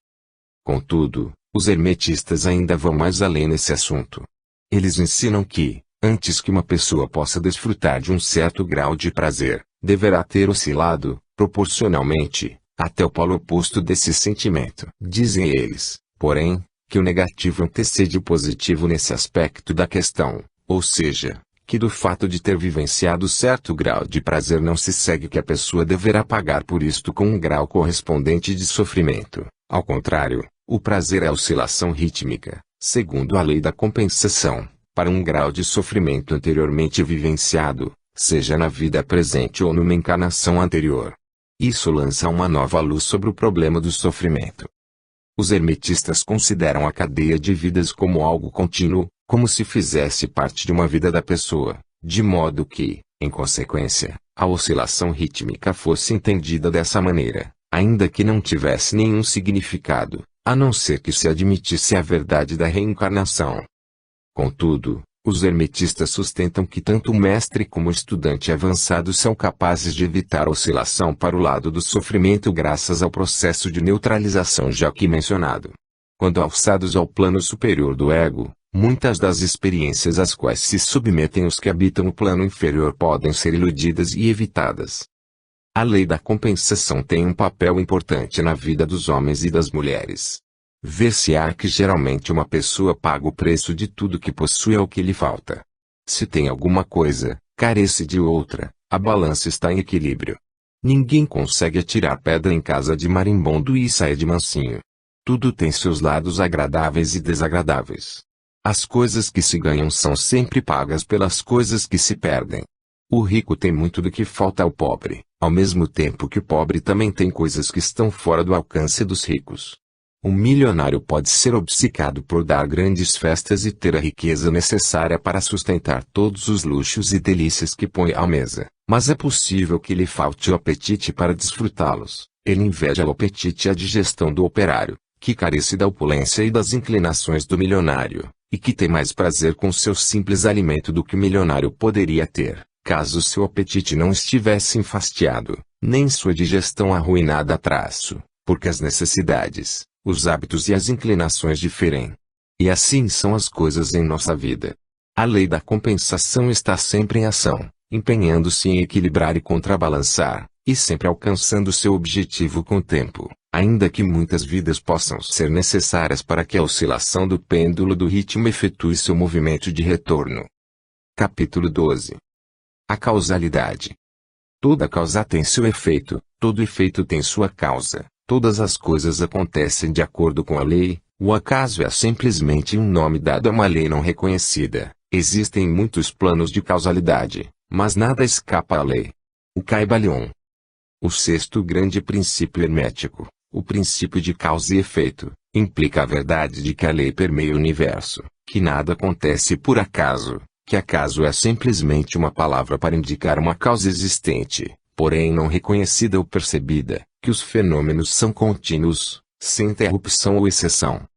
Contudo, os hermetistas ainda vão mais além nesse assunto. Eles ensinam que, antes que uma pessoa possa desfrutar de um certo grau de prazer, deverá ter oscilado, proporcionalmente, até o polo oposto desse sentimento. Dizem eles, porém, que o negativo antecede o positivo nesse aspecto da questão, ou seja, que do fato de ter vivenciado certo grau de prazer não se segue que a pessoa deverá pagar por isto com um grau correspondente de sofrimento. Ao contrário, o prazer é a oscilação rítmica, segundo a lei da compensação, para um grau de sofrimento anteriormente vivenciado, seja na vida presente ou numa encarnação anterior. Isso lança uma nova luz sobre o problema do sofrimento. Os hermetistas consideram a cadeia de vidas como algo contínuo, como se fizesse parte de uma vida da pessoa, de modo que, em consequência, a oscilação rítmica fosse entendida dessa maneira, ainda que não tivesse nenhum significado, a não ser que se admitisse a verdade da reencarnação. Contudo, os hermetistas sustentam que tanto o mestre como o estudante avançado são capazes de evitar a oscilação para o lado do sofrimento graças ao processo de neutralização já aqui mencionado. Quando alçados ao plano superior do ego, muitas das experiências às quais se submetem os que habitam o plano inferior podem ser iludidas e evitadas. A lei da compensação tem um papel importante na vida dos homens e das mulheres. Ver-se-á que geralmente uma pessoa paga o preço de tudo que possui ao que lhe falta. Se tem alguma coisa, carece de outra, a balança está em equilíbrio. Ninguém consegue atirar pedra em casa de marimbondo e sair de mansinho. Tudo tem seus lados agradáveis e desagradáveis. As coisas que se ganham são sempre pagas pelas coisas que se perdem. O rico tem muito do que falta ao pobre, ao mesmo tempo que o pobre também tem coisas que estão fora do alcance dos ricos. Um milionário pode ser obcecado por dar grandes festas e ter a riqueza necessária para sustentar todos os luxos e delícias que põe à mesa, mas é possível que lhe falte o apetite para desfrutá-los. Ele inveja o apetite e a digestão do operário, que carece da opulência e das inclinações do milionário, e que tem mais prazer com seu simples alimento do que o milionário poderia ter, caso seu apetite não estivesse enfastiado, nem sua digestão arruinada a traço, porque as necessidades, os hábitos e as inclinações diferem. E assim são as coisas em nossa vida. A lei da compensação está sempre em ação, empenhando-se em equilibrar e contrabalançar, e sempre alcançando seu objetivo com o tempo, ainda que muitas vidas possam ser necessárias para que a oscilação do pêndulo do ritmo efetue seu movimento de retorno. Capítulo 12. A causalidade. Toda causa tem seu efeito, todo efeito tem sua causa, todas as coisas acontecem de acordo com a lei, o acaso é simplesmente um nome dado a uma lei não reconhecida. Existem muitos planos de causalidade, mas nada escapa à lei. O Caibalion. O sexto grande princípio hermético, o princípio de causa e efeito, implica a verdade de que a lei permeia o universo, que nada acontece por acaso, que acaso é simplesmente uma palavra para indicar uma causa existente, porém não reconhecida ou percebida, que os fenômenos são contínuos, sem interrupção ou exceção.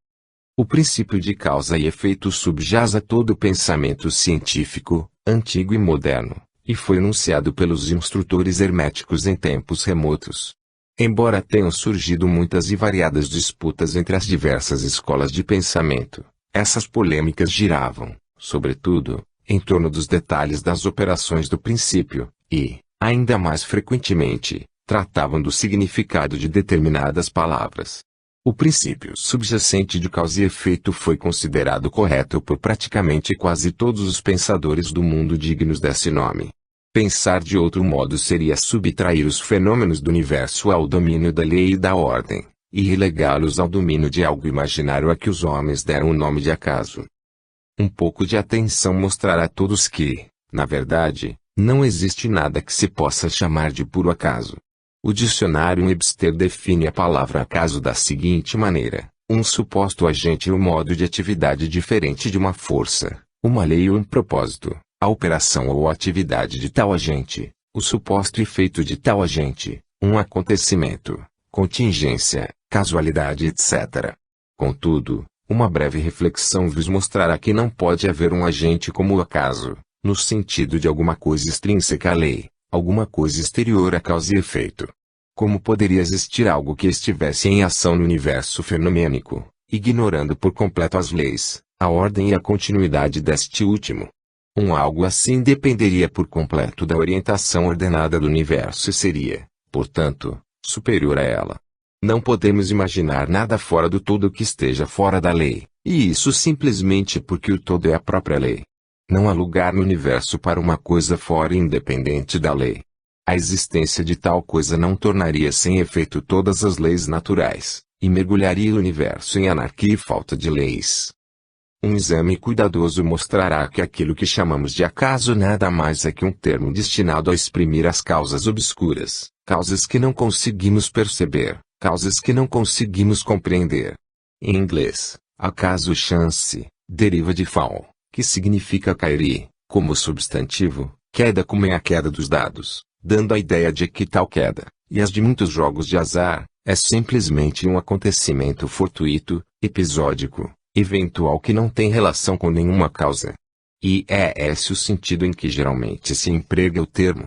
O princípio de causa e efeito subjaz a todo o pensamento científico, antigo e moderno, e foi enunciado pelos instrutores herméticos em tempos remotos. Embora tenham surgido muitas e variadas disputas entre as diversas escolas de pensamento, essas polêmicas giravam, sobretudo, em torno dos detalhes das operações do princípio, e, ainda mais frequentemente, tratavam do significado de determinadas palavras. O princípio subjacente de causa e efeito foi considerado correto por praticamente quase todos os pensadores do mundo dignos desse nome. Pensar de outro modo seria subtrair os fenômenos do universo ao domínio da lei e da ordem, e relegá-los ao domínio de algo imaginário a que os homens deram o nome de acaso. Um pouco de atenção mostrará a todos que, na verdade, não existe nada que se possa chamar de puro acaso. O dicionário Webster define a palavra acaso da seguinte maneira: um suposto agente ou modo de atividade diferente de uma força, uma lei ou um propósito, a operação ou atividade de tal agente, o suposto efeito de tal agente, um acontecimento, contingência, casualidade, etc. Contudo, uma breve reflexão vos mostrará que não pode haver um agente como o acaso, no sentido de alguma coisa extrínseca à lei, alguma coisa exterior a causa e efeito. Como poderia existir algo que estivesse em ação no universo fenomênico, ignorando por completo as leis, a ordem e a continuidade deste último? Algo assim dependeria por completo da orientação ordenada do universo e seria, portanto, superior a ela. Não podemos imaginar nada fora do todo que esteja fora da lei, e isso simplesmente porque o todo é a própria lei. Não há lugar no universo para uma coisa fora e independente da lei. A existência de tal coisa não tornaria sem efeito todas as leis naturais, e mergulharia o universo em anarquia e falta de leis. Um exame cuidadoso mostrará que aquilo que chamamos de acaso nada mais é que um termo destinado a exprimir as causas obscuras, causas que não conseguimos perceber, causas que não conseguimos compreender. Em inglês, acaso chance, deriva de fall, que significa cair e, como substantivo, queda como é a queda dos dados, dando a ideia de que tal queda, e as de muitos jogos de azar, é simplesmente um acontecimento fortuito, episódico, eventual que não tem relação com nenhuma causa. E é esse o sentido em que geralmente se emprega o termo.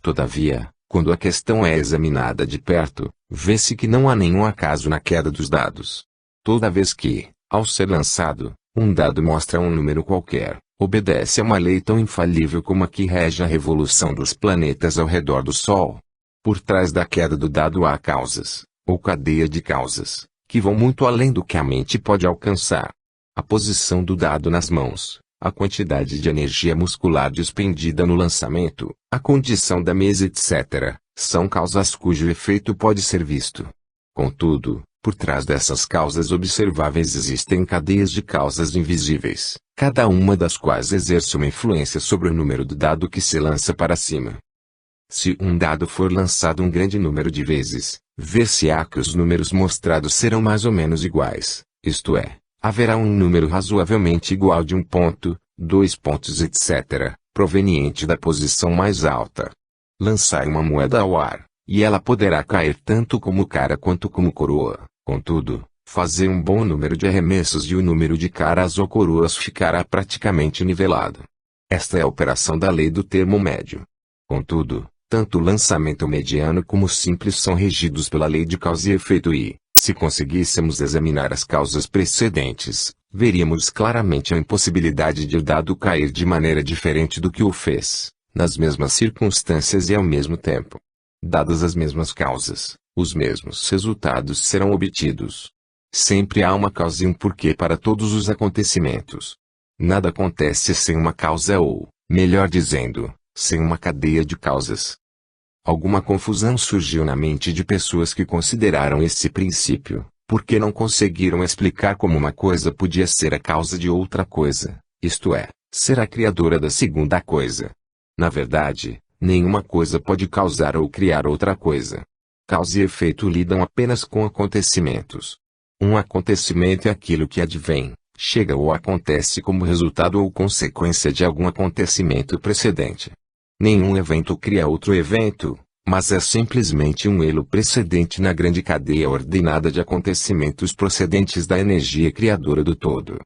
Todavia, quando a questão é examinada de perto, vê-se que não há nenhum acaso na queda dos dados. Toda vez que, ao ser lançado, um dado mostra um número qualquer, obedece a uma lei tão infalível como a que rege a revolução dos planetas ao redor do Sol. Por trás da queda do dado há causas, ou cadeia de causas, que vão muito além do que a mente pode alcançar. A posição do dado nas mãos, a quantidade de energia muscular despendida no lançamento, a condição da mesa, etc., são causas cujo efeito pode ser visto. Contudo, por trás dessas causas observáveis existem cadeias de causas invisíveis, cada uma das quais exerce uma influência sobre o número do dado que se lança para cima. Se um dado for lançado um grande número de vezes, ver-se-á que os números mostrados serão mais ou menos iguais, isto é, haverá um número razoavelmente igual de 1 ponto, 2 pontos, etc., proveniente da posição mais alta. Lançai uma moeda ao ar, e ela poderá cair tanto como cara quanto como coroa. Contudo, fazer um bom número de arremessos e o número de caras ou coroas ficará praticamente nivelado. Esta é a operação da lei do termo médio. Contudo, tanto o lançamento mediano como o simples são regidos pela lei de causa e efeito e, se conseguíssemos examinar as causas precedentes, veríamos claramente a impossibilidade de o dado cair de maneira diferente do que o fez, nas mesmas circunstâncias e ao mesmo tempo. Dadas as mesmas causas, os mesmos resultados serão obtidos. Sempre há uma causa e um porquê para todos os acontecimentos. Nada acontece sem uma causa ou, melhor dizendo, sem uma cadeia de causas. Alguma confusão surgiu na mente de pessoas que consideraram esse princípio, porque não conseguiram explicar como uma coisa podia ser a causa de outra coisa, isto é, ser a criadora da segunda coisa. Na verdade, nenhuma coisa pode causar ou criar outra coisa. Causa e efeito lidam apenas com acontecimentos. Um acontecimento é aquilo que advém, chega ou acontece como resultado ou consequência de algum acontecimento precedente. Nenhum evento cria outro evento, mas é simplesmente um elo precedente na grande cadeia ordenada de acontecimentos procedentes da energia criadora do todo.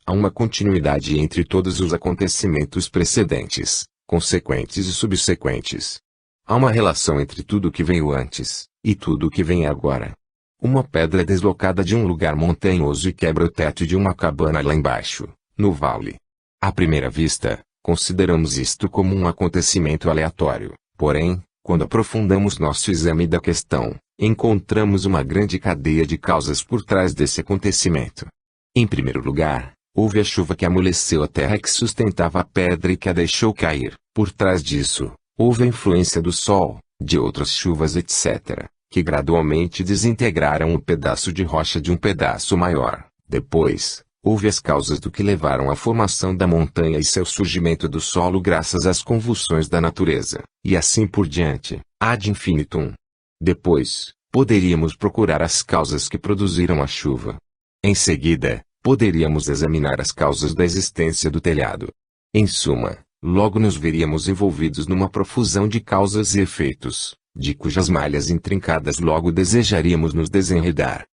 Há uma continuidade entre todos os acontecimentos precedentes, consequentes e subsequentes. Há uma relação entre tudo que veio antes, e tudo que vem agora. Uma pedra é deslocada de um lugar montanhoso e quebra o teto de uma cabana lá embaixo, no vale. À primeira vista, consideramos isto como um acontecimento aleatório, porém, quando aprofundamos nosso exame da questão, encontramos uma grande cadeia de causas por trás desse acontecimento. Em primeiro lugar, houve a chuva que amoleceu a terra que sustentava a pedra e que a deixou cair. Por trás disso, houve a influência do sol, de outras chuvas etc., que gradualmente desintegraram um pedaço de rocha de um pedaço maior. Depois, houve as causas do que levaram à formação da montanha e seu surgimento do solo graças às convulsões da natureza, e assim por diante, ad infinitum. Depois, poderíamos procurar as causas que produziram a chuva. Em seguida, poderíamos examinar as causas da existência do telhado. Em suma, logo nos veríamos envolvidos numa profusão de causas e efeitos, de cujas malhas intrincadas logo desejaríamos nos desenredar.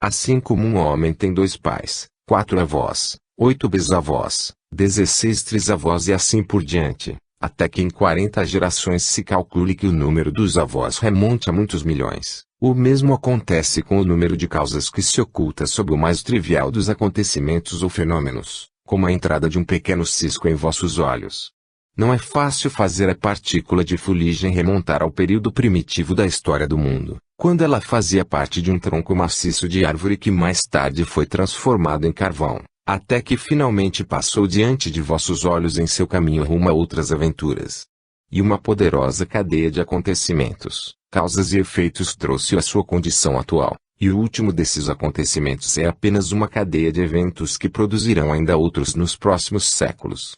Assim como um homem tem 2 pais, 4 avós, 8 bisavós, 16 trisavós e assim por diante, até que em 40 gerações se calcule que o número dos avós remonte a muitos milhões. O mesmo acontece com o número de causas que se oculta sob o mais trivial dos acontecimentos ou fenômenos, como a entrada de um pequeno cisco em vossos olhos. Não é fácil fazer a partícula de fuligem remontar ao período primitivo da história do mundo, quando ela fazia parte de um tronco maciço de árvore que mais tarde foi transformado em carvão, até que finalmente passou diante de vossos olhos em seu caminho rumo a outras aventuras. E uma poderosa cadeia de acontecimentos, causas e efeitos trouxe-o à sua condição atual, e o último desses acontecimentos é apenas uma cadeia de eventos que produzirão ainda outros nos próximos séculos.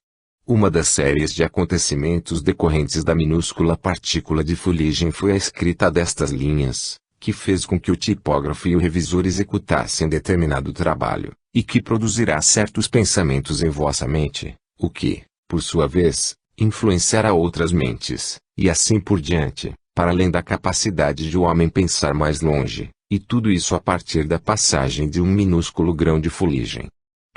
Uma das séries de acontecimentos decorrentes da minúscula partícula de fuligem foi a escrita destas linhas, que fez com que o tipógrafo e o revisor executassem determinado trabalho, e que produzirá certos pensamentos em vossa mente, o que, por sua vez, influenciará outras mentes, e assim por diante, para além da capacidade de o homem pensar mais longe, e tudo isso a partir da passagem de um minúsculo grão de fuligem.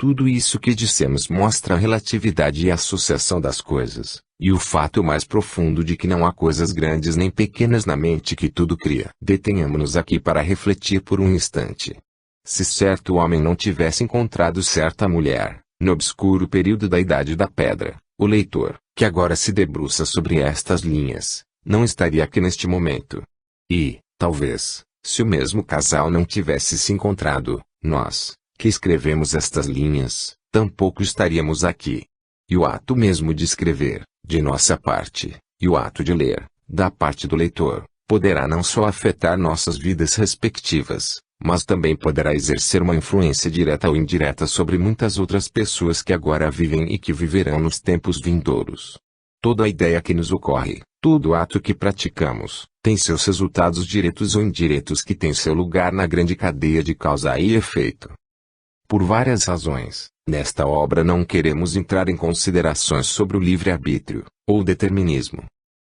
Tudo isso que dissemos mostra a relatividade e a associação das coisas, e o fato mais profundo de que não há coisas grandes nem pequenas na mente que tudo cria. Detenhamo-nos aqui para refletir por um instante. Se certo homem não tivesse encontrado certa mulher, no obscuro período da Idade da Pedra, o leitor, que agora se debruça sobre estas linhas, não estaria aqui neste momento. E, talvez, se o mesmo casal não tivesse se encontrado, nós, que escrevemos estas linhas, tampouco estaríamos aqui. E o ato mesmo de escrever, de nossa parte, e o ato de ler, da parte do leitor, poderá não só afetar nossas vidas respectivas, mas também poderá exercer uma influência direta ou indireta sobre muitas outras pessoas que agora vivem e que viverão nos tempos vindouros. Toda a ideia que nos ocorre, todo ato que praticamos, tem seus resultados diretos ou indiretos que têm seu lugar na grande cadeia de causa e efeito. Por várias razões, nesta obra não queremos entrar em considerações sobre o livre-arbítrio, ou determinismo.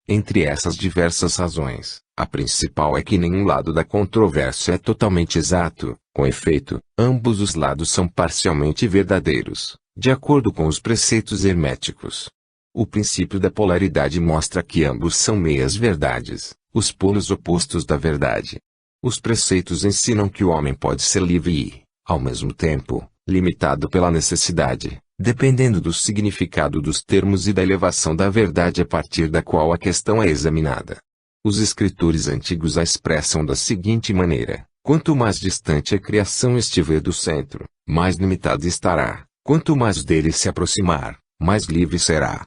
Entre essas diversas razões, a principal é que nenhum lado da controvérsia é totalmente exato, com efeito, ambos os lados são parcialmente verdadeiros, de acordo com os preceitos herméticos. O princípio da polaridade mostra que ambos são meias-verdades, os polos opostos da verdade. Os preceitos ensinam que o homem pode ser livre e, ao mesmo tempo, limitado pela necessidade, dependendo do significado dos termos e da elevação da verdade a partir da qual a questão é examinada. Os escritores antigos a expressam da seguinte maneira: quanto mais distante a criação estiver do centro, mais limitada estará; quanto mais dele se aproximar, mais livre será.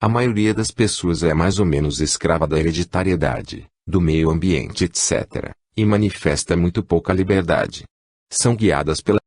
A maioria das pessoas é mais ou menos escrava da hereditariedade, do meio ambiente etc., e manifesta muito pouca liberdade. São guiadas pela